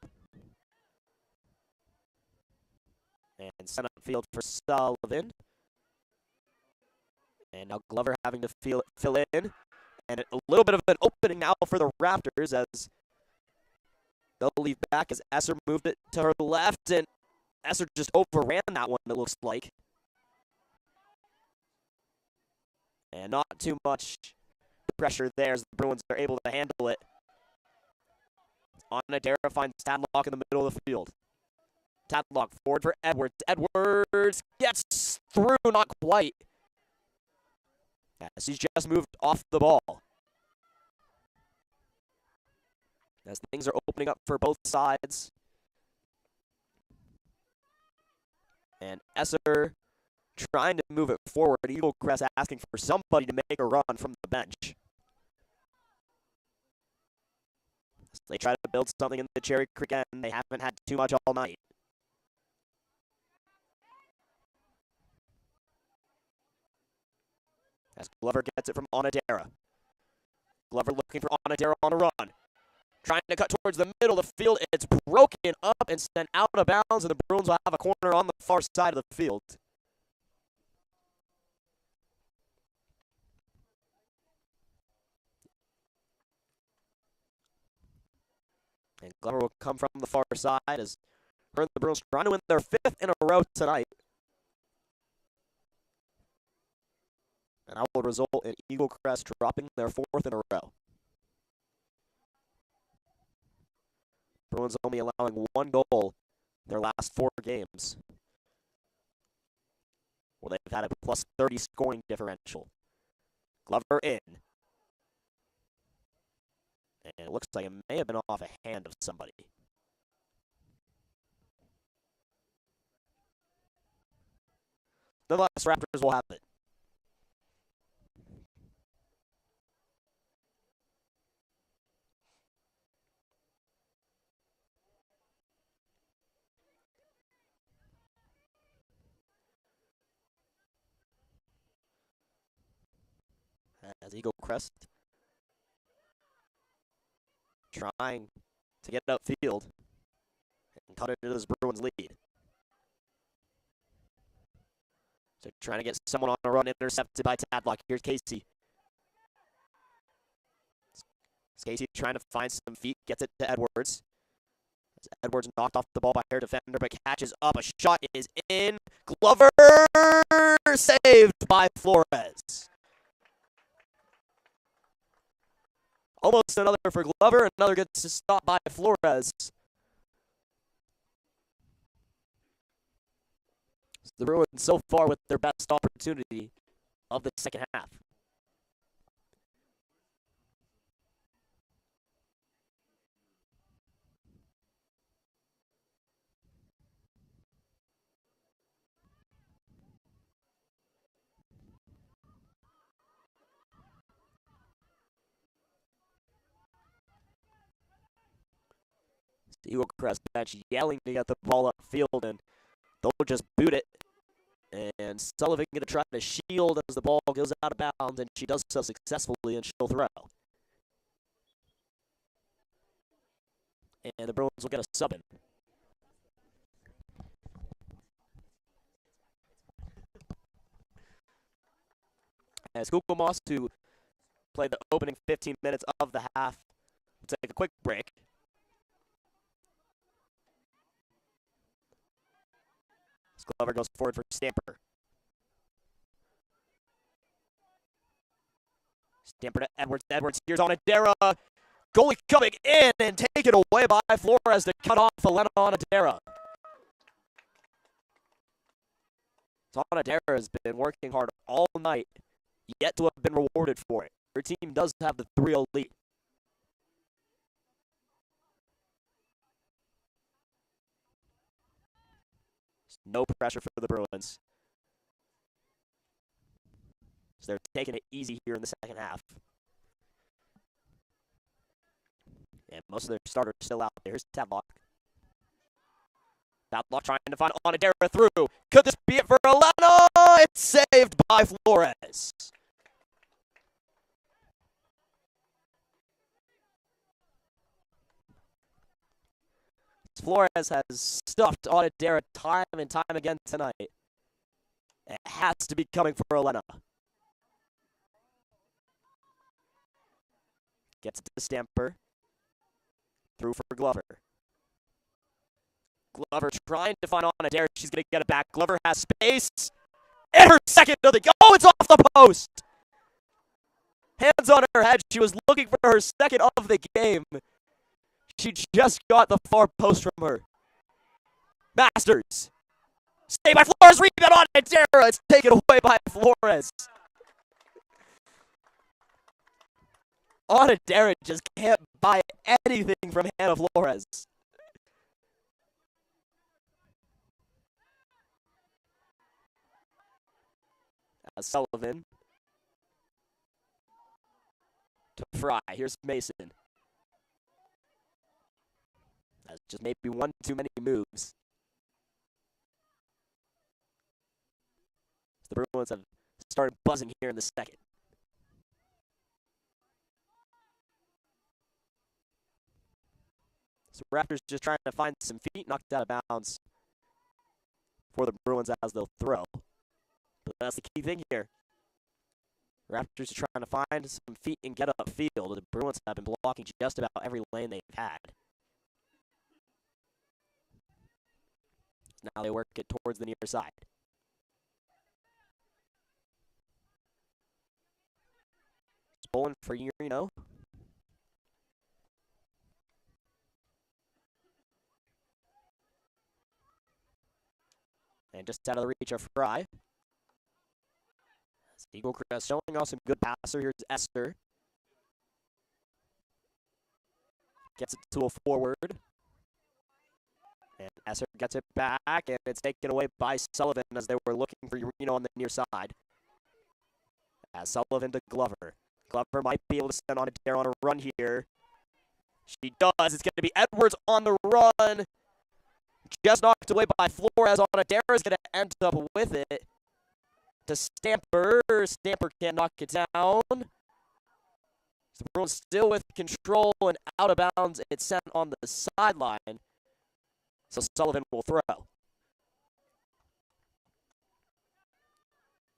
And sent upfield for Sullivan. And now Glover having to fill in. And a little bit of an opening now for the Raptors as they'll leave back as Esser moved it to her left. And Esser just overran that one, it looks like. And not too much pressure there as the Bruins are able to handle it. Onadera finds Tadlock in the middle of the field. Tadlock forward for Edwards. Edwards gets through, not quite. As he's just moved off the ball. As things are opening up for both sides. And Esser trying to move it forward. Eaglecrest asking for somebody to make a run from the bench. So they try to build something in the Cherry Creek end. They haven't had too much all night. As Glover gets it from Onadera. Glover looking for Onadera on a run. Trying to cut towards the middle of the field. It's broken up and sent out of bounds, and the Bruins will have a corner on the far side of the field. And Glover will come from the far side as her and the Bruins trying to win their 5th in a row tonight. And that will result in Eaglecrest dropping their 4th in a row. Bruins only allowing 1 goal in their last 4 games. Well, they've had a plus 30 scoring differential. Glover in. And it looks like it may have been off a hand of somebody. Nonetheless, Raptors will have it. As Eaglecrest trying to get upfield and cut it into this Bruins lead. So trying to get someone on a run, intercepted by Tadlock. Here's Casey. Casey trying to find some feet, gets it to Edwards. As Edwards knocked off the ball by her defender, but catches up. A shot is in. Glover saved by Flores. Almost another for Glover, another good stop by Flores. The Bruins so far with their best opportunity of the second half. The Eaglecrest bench yelling to get the ball upfield, and they'll just boot it. And Sullivan going to try to shield as the ball goes out of bounds, and she does so successfully, and she'll throw. And the Bruins will get a sub in. As Kugelmoss, who played the opening 15 minutes of the half, will take a quick break. Glover goes forward for Stamper. Stamper to Edwards. Edwards here's on Adara. Goalie coming in and taken away by Flores to cut off Elena on Adara. Adara has been working hard all night, yet to have been rewarded for it. Her team does have the 3-0 lead. No pressure for the Bruins. So they're taking it easy here in the second half. And most of their starters still out there. Here's Tadlock. Tadlock trying to find Onodera through. Could this be it for Elena? It's saved by Flores. Flores has stuffed Onodera time and time again tonight. It has to be coming for Elena. Gets it to Stamper. Through for Glover. Glover trying to find Onodera. She's going to get it back. Glover has space. And her second of the... Oh, it's off the post! Hands on her head. She was looking for her second of the game. She just got the far post from her. Masters. Saved by Flores. Rebound on Onodera. It's taken away by Flores. Onodera just can't buy anything from Hannah Flores. Sullivan. To Fry. Here's Mason. That's just maybe one too many moves. The Bruins have started buzzing here in the second. So Raptors just trying to find some feet knocked out of bounds for the Bruins as they'll throw. But that's the key thing here. Raptors are trying to find some feet and get up field. The Bruins have been blocking just about every lane they've had. Now they work it towards the near side. Bowling for Urino. And just out of the reach of Fry. Eaglecrest showing off some good passer. Here's Esther. Gets it to a forward. And Esther gets it back, and it's taken away by Sullivan as they were looking for Urino on the near side. As Sullivan to Glover. Glover might be able to send Onodera on a run here. She does. It's going to be Edwards on the run. Just knocked away by Flores. Onodera is going to end up with it. To Stamper. Stamper can't knock it down. The Bruins still with control and out of bounds. It's sent on the sideline. So Sullivan will throw.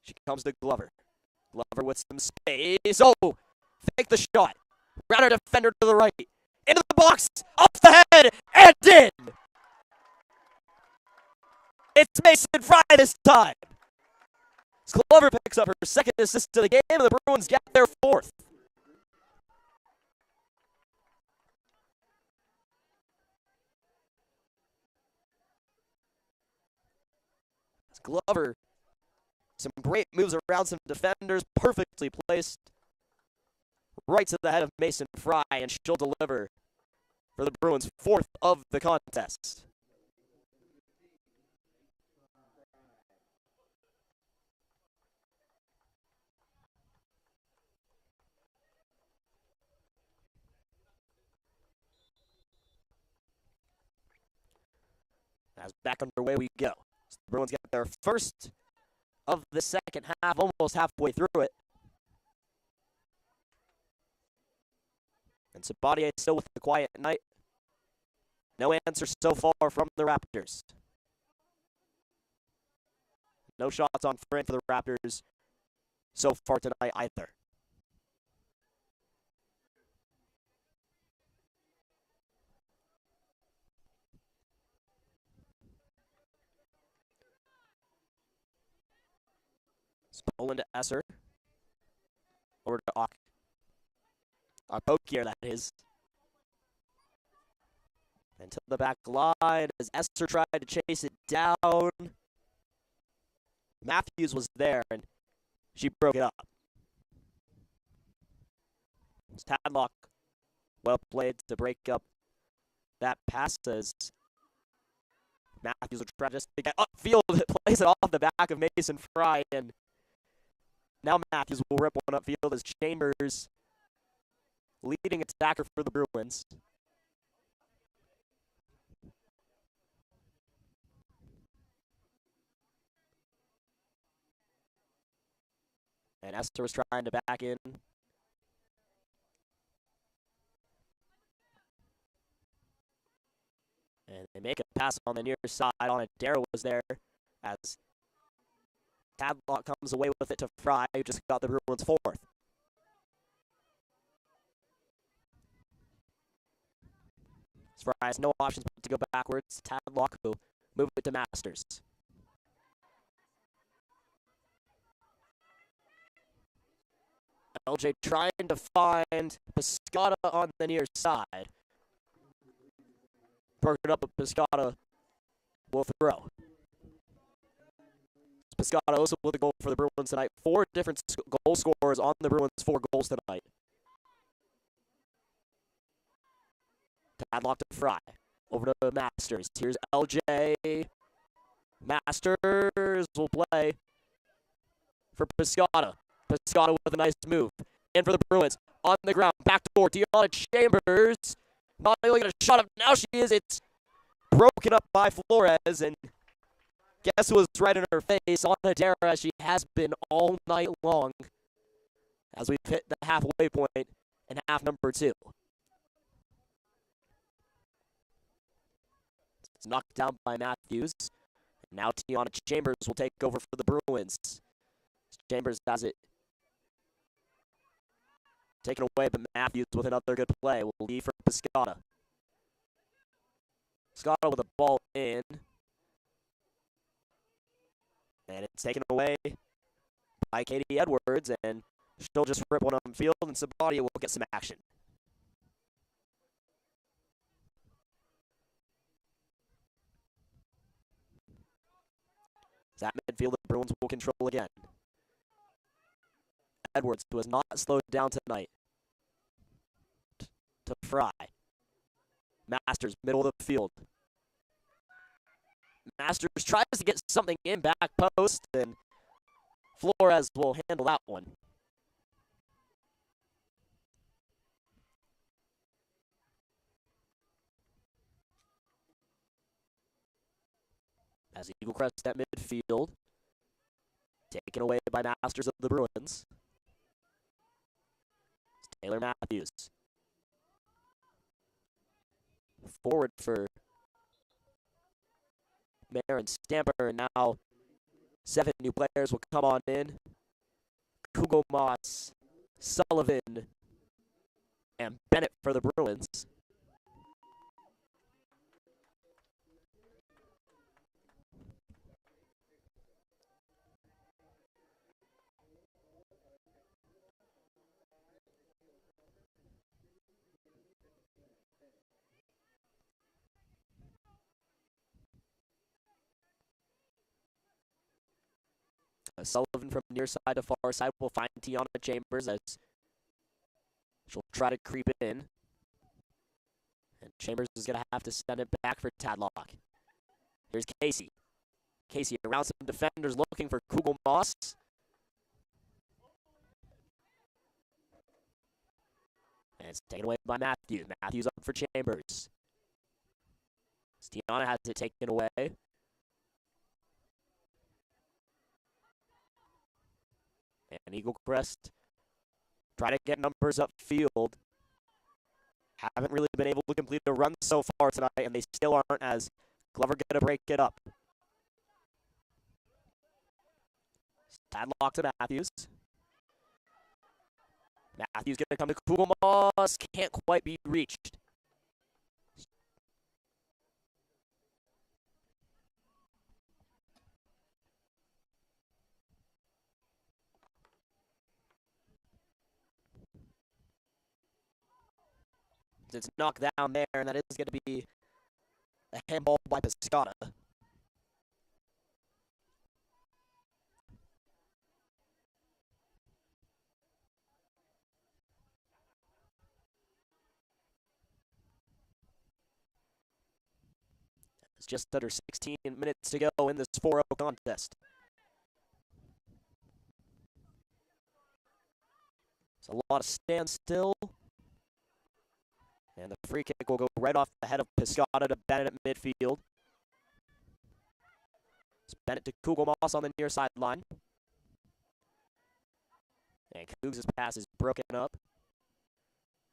She comes to Glover. Glover with some space. Oh! Fake the shot. Round her defender to the right. Into the box. Off the head. And in! It's Mason Fry this time. Glover picks up her second assist of the game, and the Bruins get their fourth. Glover, some great moves around some defenders, perfectly placed right to the head of Mason Fry, and she'll deliver for the Bruins' fourth of the contest. As back underway we go. So the Bruins get their first of the second half, almost halfway through it. And Sabatier still with the quiet night. No answer so far from the Raptors. No shots on frame for the Raptors. so far tonight either. Stolen to Esser. Over to Pokier, that is. And to the back line as Esser tried to chase it down. Matthews was there, and she broke it up. It's Tadlock, well played to break up that pass as Matthews will try just to get upfield. It plays it off the back of Mason Fry, and now Matthews will rip one upfield as Chambers, leading attacker for the Bruins. And Esther was trying to back in. And they make a pass on the near side on it. Darrow was there as Tadlock comes away with it to Fry, who just got the Bruins fourth. Fry has no options but to go backwards. Tadlock who move it to Masters. LJ trying to find Piscata on the near side. Broken up, but Piscata will throw. Piscata also with a goal for the Bruins tonight. 4 different goal scorers on the Bruins, 4 goals tonight. Tadlock to Fry. Over to Masters. Here's LJ. Masters will play for Piscata. Piscata with a nice move. In for the Bruins. On the ground. Back door. Deanna Chambers. Not able to get a shot up. Now she is. It's broken up by Flores. And guess who was right in her face? On Adara, as she has been all night long. As we've hit the halfway point in half number 2. It's knocked down by Matthews. And now Tiana Chambers will take over for the Bruins. Chambers has it taken away, but Matthews with another good play will leave for Piscata. Piscata with a ball in. And it's taken away by Katie Edwards, and she'll just rip one on field, and Sabadia will get some action. That midfield, the Bruins will control again. Edwards, who has not slowed down tonight. To Fry. Masters, middle of the field. Masters tries to get something in back post, and Flores will handle that one. As Eaglecrest at midfield. Taken away by Masters of the Bruins. Taylor Matthews. Forward for Marin Stamper, and now 7 new players will come on in. Kugo Moss, Sullivan, and Bennett for the Bruins. Sullivan from near side to far side will find Tiana Chambers as she'll try to creep in. And Chambers is going to have to send it back for Tadlock. Here's Casey. Casey around some defenders looking for Kugel Moss. And it's taken away by Matthews. Matthews up for Chambers. Tiana has it taken away. And Eaglecrest try to get numbers upfield. Haven't really been able to complete a run so far tonight, and they still aren't, as Glover going to break it up. Tadlock to Matthews. Matthews going to come to Kugelmoss. Can't quite be reached. It's knocked down there, and that is going to be a handball by Piscata. It's just under 16 minutes to go in this 4-0 contest. It's a lot of standstill. And the free kick will go right off the head of Piscata to Bennett at midfield. It's Bennett to Kugelmoss on the near sideline. And Cougs' pass is broken up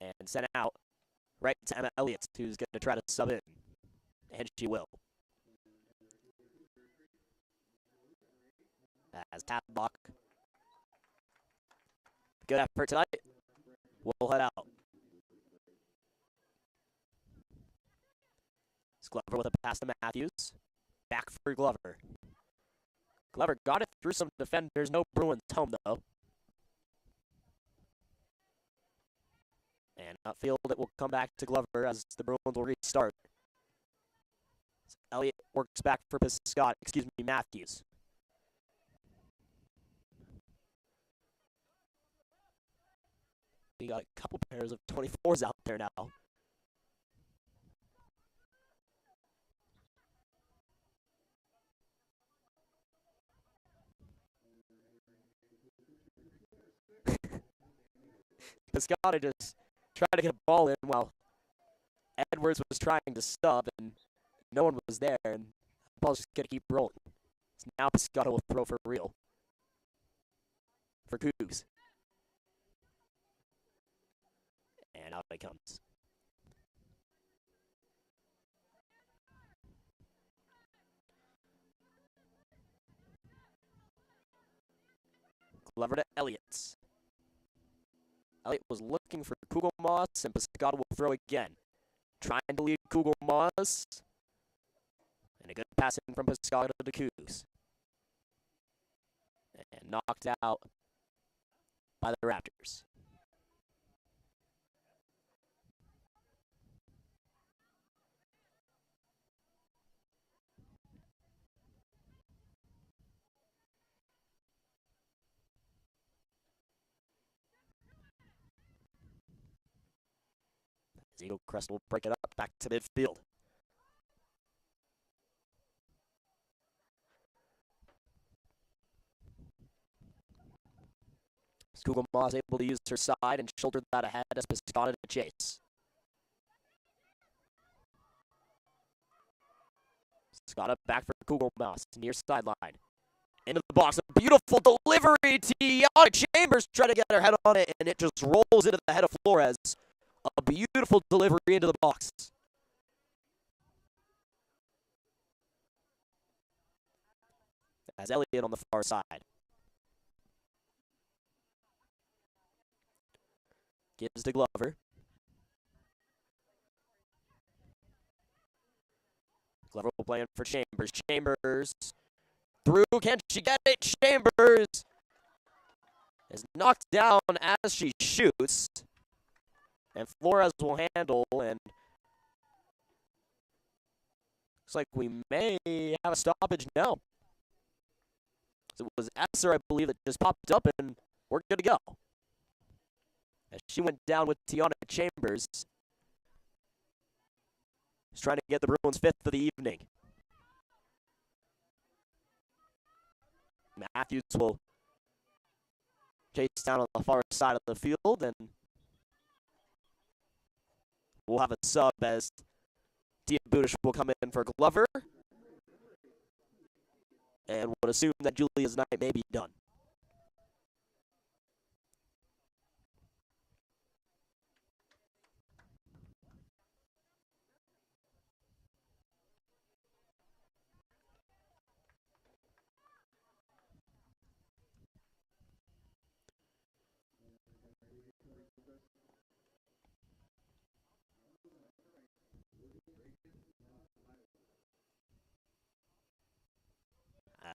and sent out right to Emma Elliott, who's going to try to sub in. And she will. As Tadlock. Good effort tonight. We'll head out. It's Glover with a pass to Matthews. Back for Glover. Glover got it through some defenders. No Bruins home, though. And upfield, it will come back to Glover as the Bruins will restart. Elliott works back for Matthews. We got a couple pairs of 24s out there now. Piscata just tried to get a ball in while Edwards was trying to sub, and no one was there, and the ball's just going to keep rolling. So now Piscata will throw for real. For Cougs. And out it comes. Glover to Elliott. Elliott was looking for Kugelmoss, and Piscata will throw again. Trying to lead Kugelmoss. And a good pass in from Piscata to Cougs. And knocked out by the Raptors. Eaglecrest will break it up back to midfield. Kugelmoss able to use her side and shoulder that ahead as Piscata to chase. Piscata back for Kugelmoss, near sideline. Into the box, a beautiful delivery. Tiana Chambers trying to get her head on it, and it just rolls into the head of Flores. A beautiful delivery into the box. As Elliott on the far side. Gives to Glover. Glover will play in for Chambers. Chambers through. Can she get it? Chambers is knocked down as she shoots. And Flores will handle, and looks like we may have a stoppage now. So it was Esser, I believe, that just popped up, and we're good to go. As she went down with Tiana Chambers. She's trying to get the Bruins 5th of the evening. Matthews will chase down on the far side of the field, and we'll have a sub as Tia Budish will come in for Glover. And would assume that Julia's night may be done.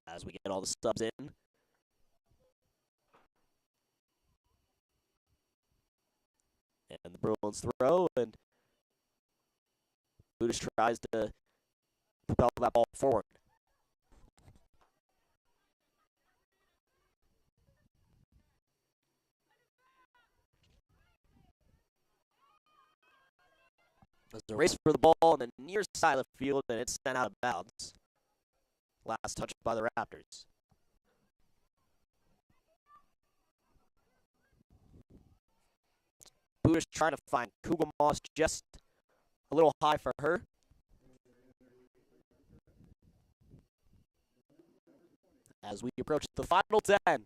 As we get all the subs in. And the Bruins throw, and Budish tries to propel that ball forward. There's a race for the ball on the near side of the field, and it's sent out of bounds. Last touch by the Raptors. Budish trying to find Kugelmoss, just a little high for her. As we approach the final 10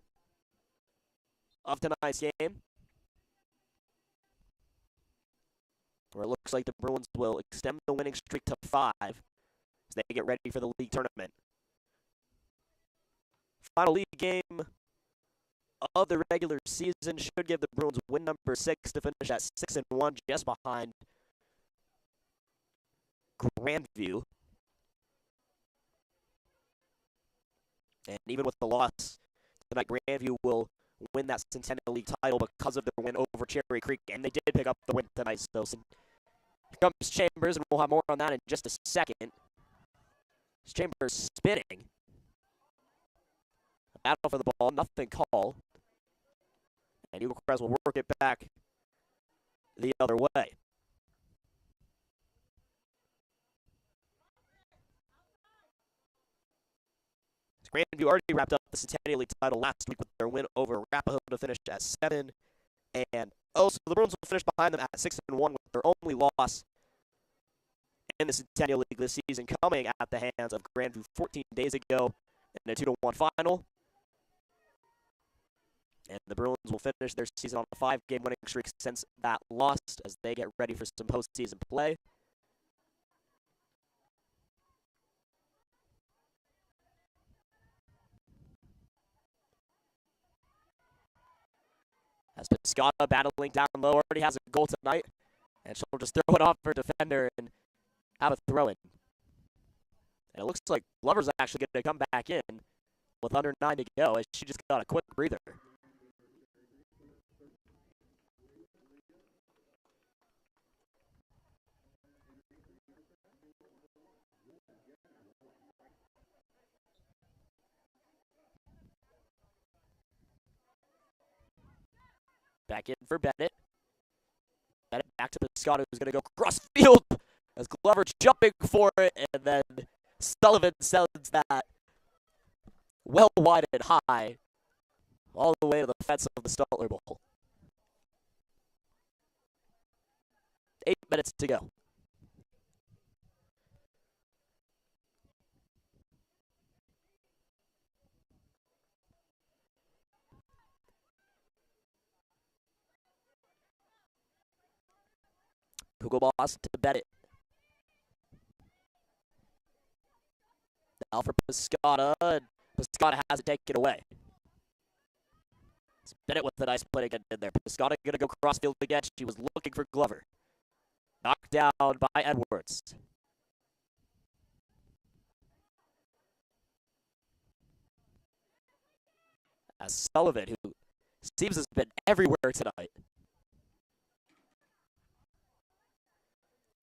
of tonight's game, where it looks like the Bruins will extend the winning streak to 5 as they get ready for the league tournament. Final league game of the regular season should give the Bruins win number 6 to finish at 6-1, just behind Grandview. And even with the loss tonight, Grandview will win that Centennial League title because of their win over Cherry Creek, and they did pick up the win tonight. So here comes Chambers, and we'll have more on that in just a second. Chambers spinning. Battle for the ball, nothing called. And Eaglecrest will work it back the other way. Grandview already wrapped up the Centennial League title last week with their win over Arapahoe to finish at 7-0. So the Bruins will finish behind them at 6-1 with their only loss in the Centennial League this season, coming at the hands of Grandview 14 days ago in a 2-1 final. And the Bruins will finish their season on a 5-game winning streak since that loss as they get ready for some postseason play. As Piscata battling down low, already has a goal tonight. And she'll just throw it off her defender and have a throw-in. And it looks like Glover's actually going to come back in with under 9 to go as she just got a quick breather. Back in for Bennett. Bennett back to Piscata, who's going to go cross field as Glover jumping for it, and then Sullivan sends that well wide and high all the way to the fence of the Stutler Bowl. 8 minutes to go. Kugelmoss to Bennett. Now for Piscata, and Piscata has it taken away. It's Bennett with a nice play again in there. Piscata going to go crossfield again. She was looking for Glover. Knocked down by Edwards. As Sullivan, who seems to have been everywhere tonight.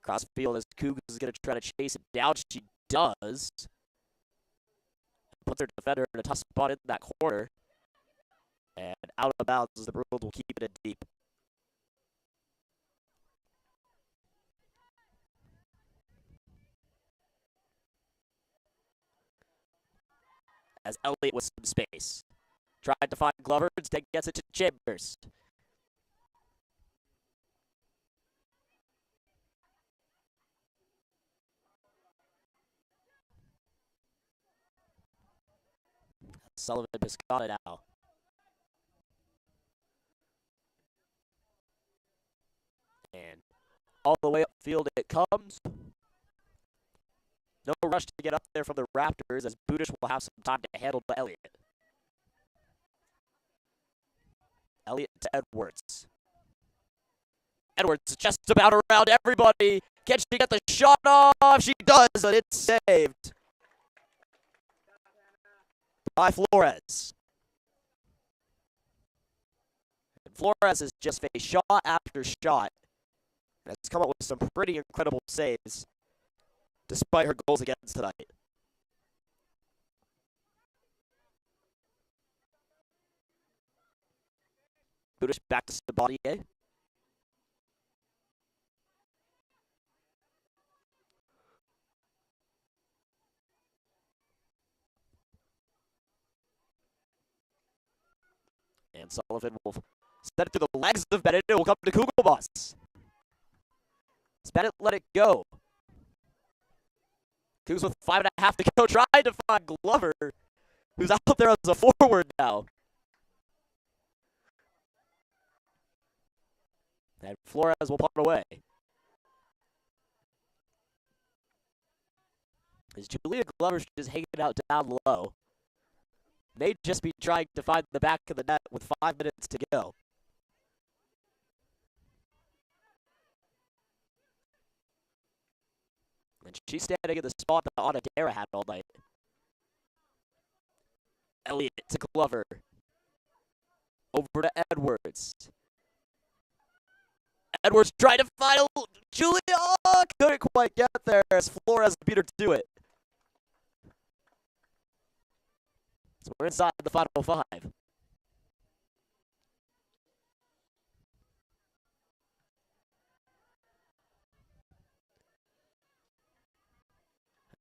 Crossfield as Cougs is going to try to chase it down. She does. Puts her defender in a tough spot in that corner. And out of bounds as the Bruins will keep it in deep. As Elliott with some space. Tried to find Glover, instead gets it to Chambers. Sullivan has got it now. And all the way upfield it comes. No rush to get up there from the Raptors as Budish will have some time to handle to Elliott. Elliott to Edwards. Edwards is just about around everybody. Can she get the shot off? She does, but it's saved by Flores. And Flores has just faced shot after shot and has come up with some pretty incredible saves despite her goals against tonight. Budish back to Sabatier. And Sullivan will send it through the legs of Bennett. It will come to Kugelboss. Does Bennett let it go? Cougs with 5.5 to go, trying to find Glover, who's out there as a forward now. And Flores will punt it away. As Julia Glover just hanging out down low. May just be trying to find the back of the net with 5 minutes to go. And she's standing in the spot that Onodera had all night. Elliott to Glover. Over to Edwards. Edwards trying to find Julia. Oh, couldn't quite get there as Flores beat her to it. So we're inside the final 5.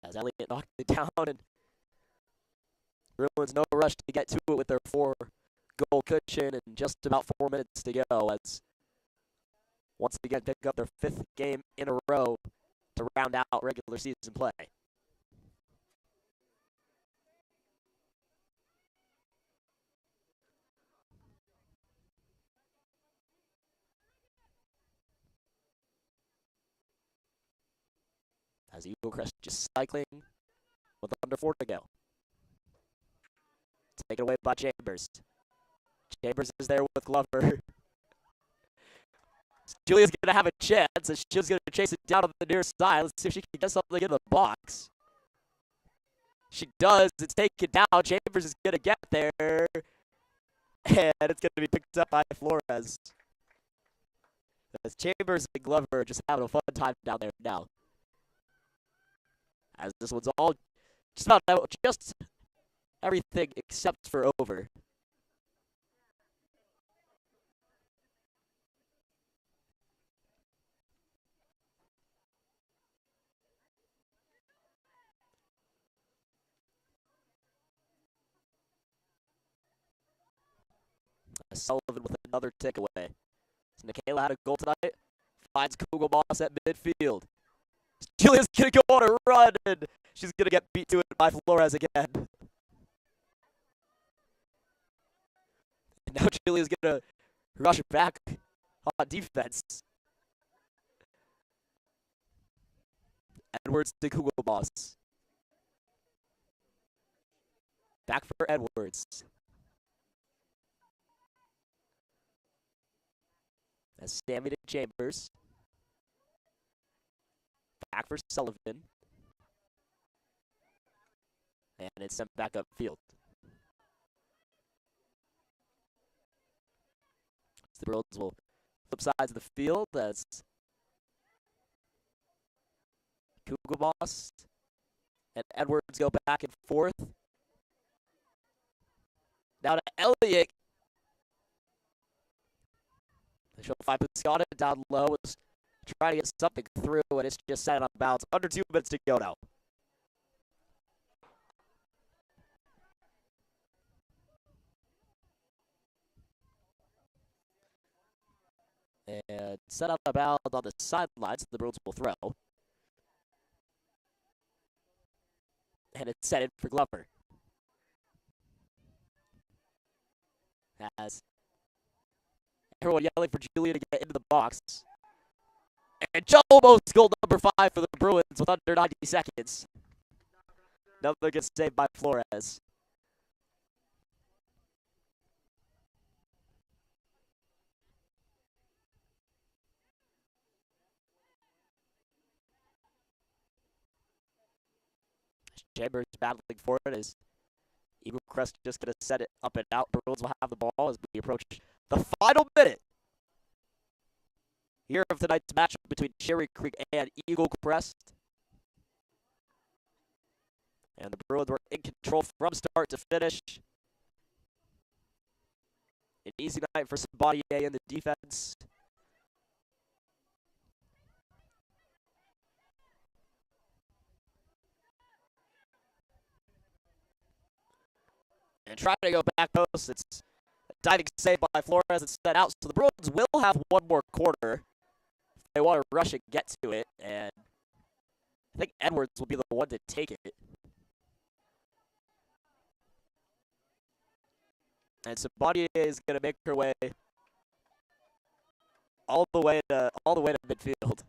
As Elliott knocked it down, and Bruins no rush to get to it with their 4-goal cushion and just about 4 minutes to go as once again pick up their 5th game in a row to round out regular season play. As Eaglecrest just cycling with under 4 to go. Taken away by Chambers. Chambers is there with Glover. Julia's going to have a chance, and she's going to chase it down on the near side. Let's see if she can get something in the box. She does. It's taken down. Chambers is going to get there. And it's going to be picked up by Flores. As Chambers and Glover are just having a fun time down there now. As this one's all just about just everything except for over. Sullivan with another takeaway. So Nikayla had a goal tonight. Finds Kugelboss at midfield. Julia's going to go on a run, and she's going to get beat to it by Flores again. And now Julia's going to rush back on defense. Edwards to Kugelboss. Back for Edwards. As Stammy to Chambers. Back for Sullivan. And it's sent back upfield. The Bruins will flip sides of the field as Kugelboss and Edwards go back and forth. Now to Elliott. She'll find Piscata down low. Is trying to get something through, and it's just set on bounds. Under 2 minutes to go now. And set out of bounds on the sidelines. The Bruins will throw. And it's set in for Glover. As everyone yelling for Julia to get into the box. And almost goal number 5 for the Bruins with under 90 seconds. Another good save by Flores. Chambers battling for it as Eaglecrest just going to set it up and out. Bruins will have the ball as we approach the final minute here of tonight's matchup between Cherry Creek and Eaglecrest. And the Bruins were in control from start to finish. An easy night for Sabatier in the defense. And trying to go back post. It's a diving save by Flores. It's set out. So the Bruins will have one more quarter if they want to rush and get to it. And I think Edwards will be the one to take it. And Sabatier is going to make her way all the way to midfield.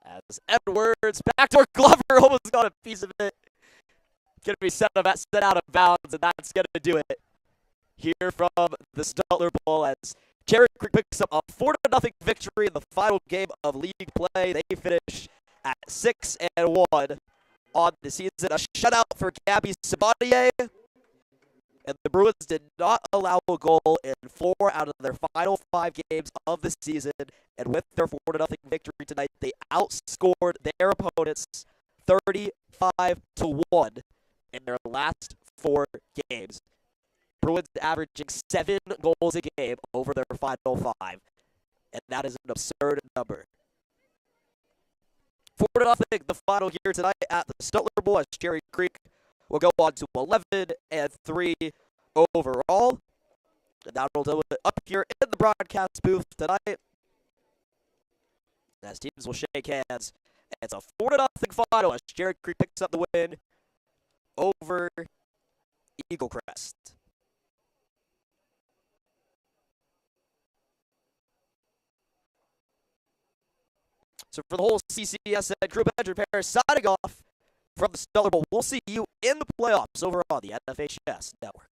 As Edwards, backdoor Glover, almost got a piece of it. Going to be set out of bounds, and that's going to do it here from the Stutler Bowl as Cherry Creek picks up a 4-0 victory in the final game of league play. They finish at 6-1 on the season. A shutout for Gabby Sabatier. And the Bruins did not allow a goal in 4 out of their final 5 games of the season. And with their 4-0 victory tonight, they outscored their opponents 35-1 in their last 4 games. Bruins averaging 7 goals a game over their final 5. And that is an absurd number. 4-0 the final here tonight at the Stutler Bowl as Cherry Creek will go on to 11-3 overall. And that'll do it up here in the broadcast booth tonight as teams will shake hands. And it's a 4-0 final as Cherry Creek picks up the win over Eaglecrest. So for the whole CCSN crew, Benjamin Paris signing off from the Stellar Bowl. We'll see you in the playoffs over on the NFHS Network.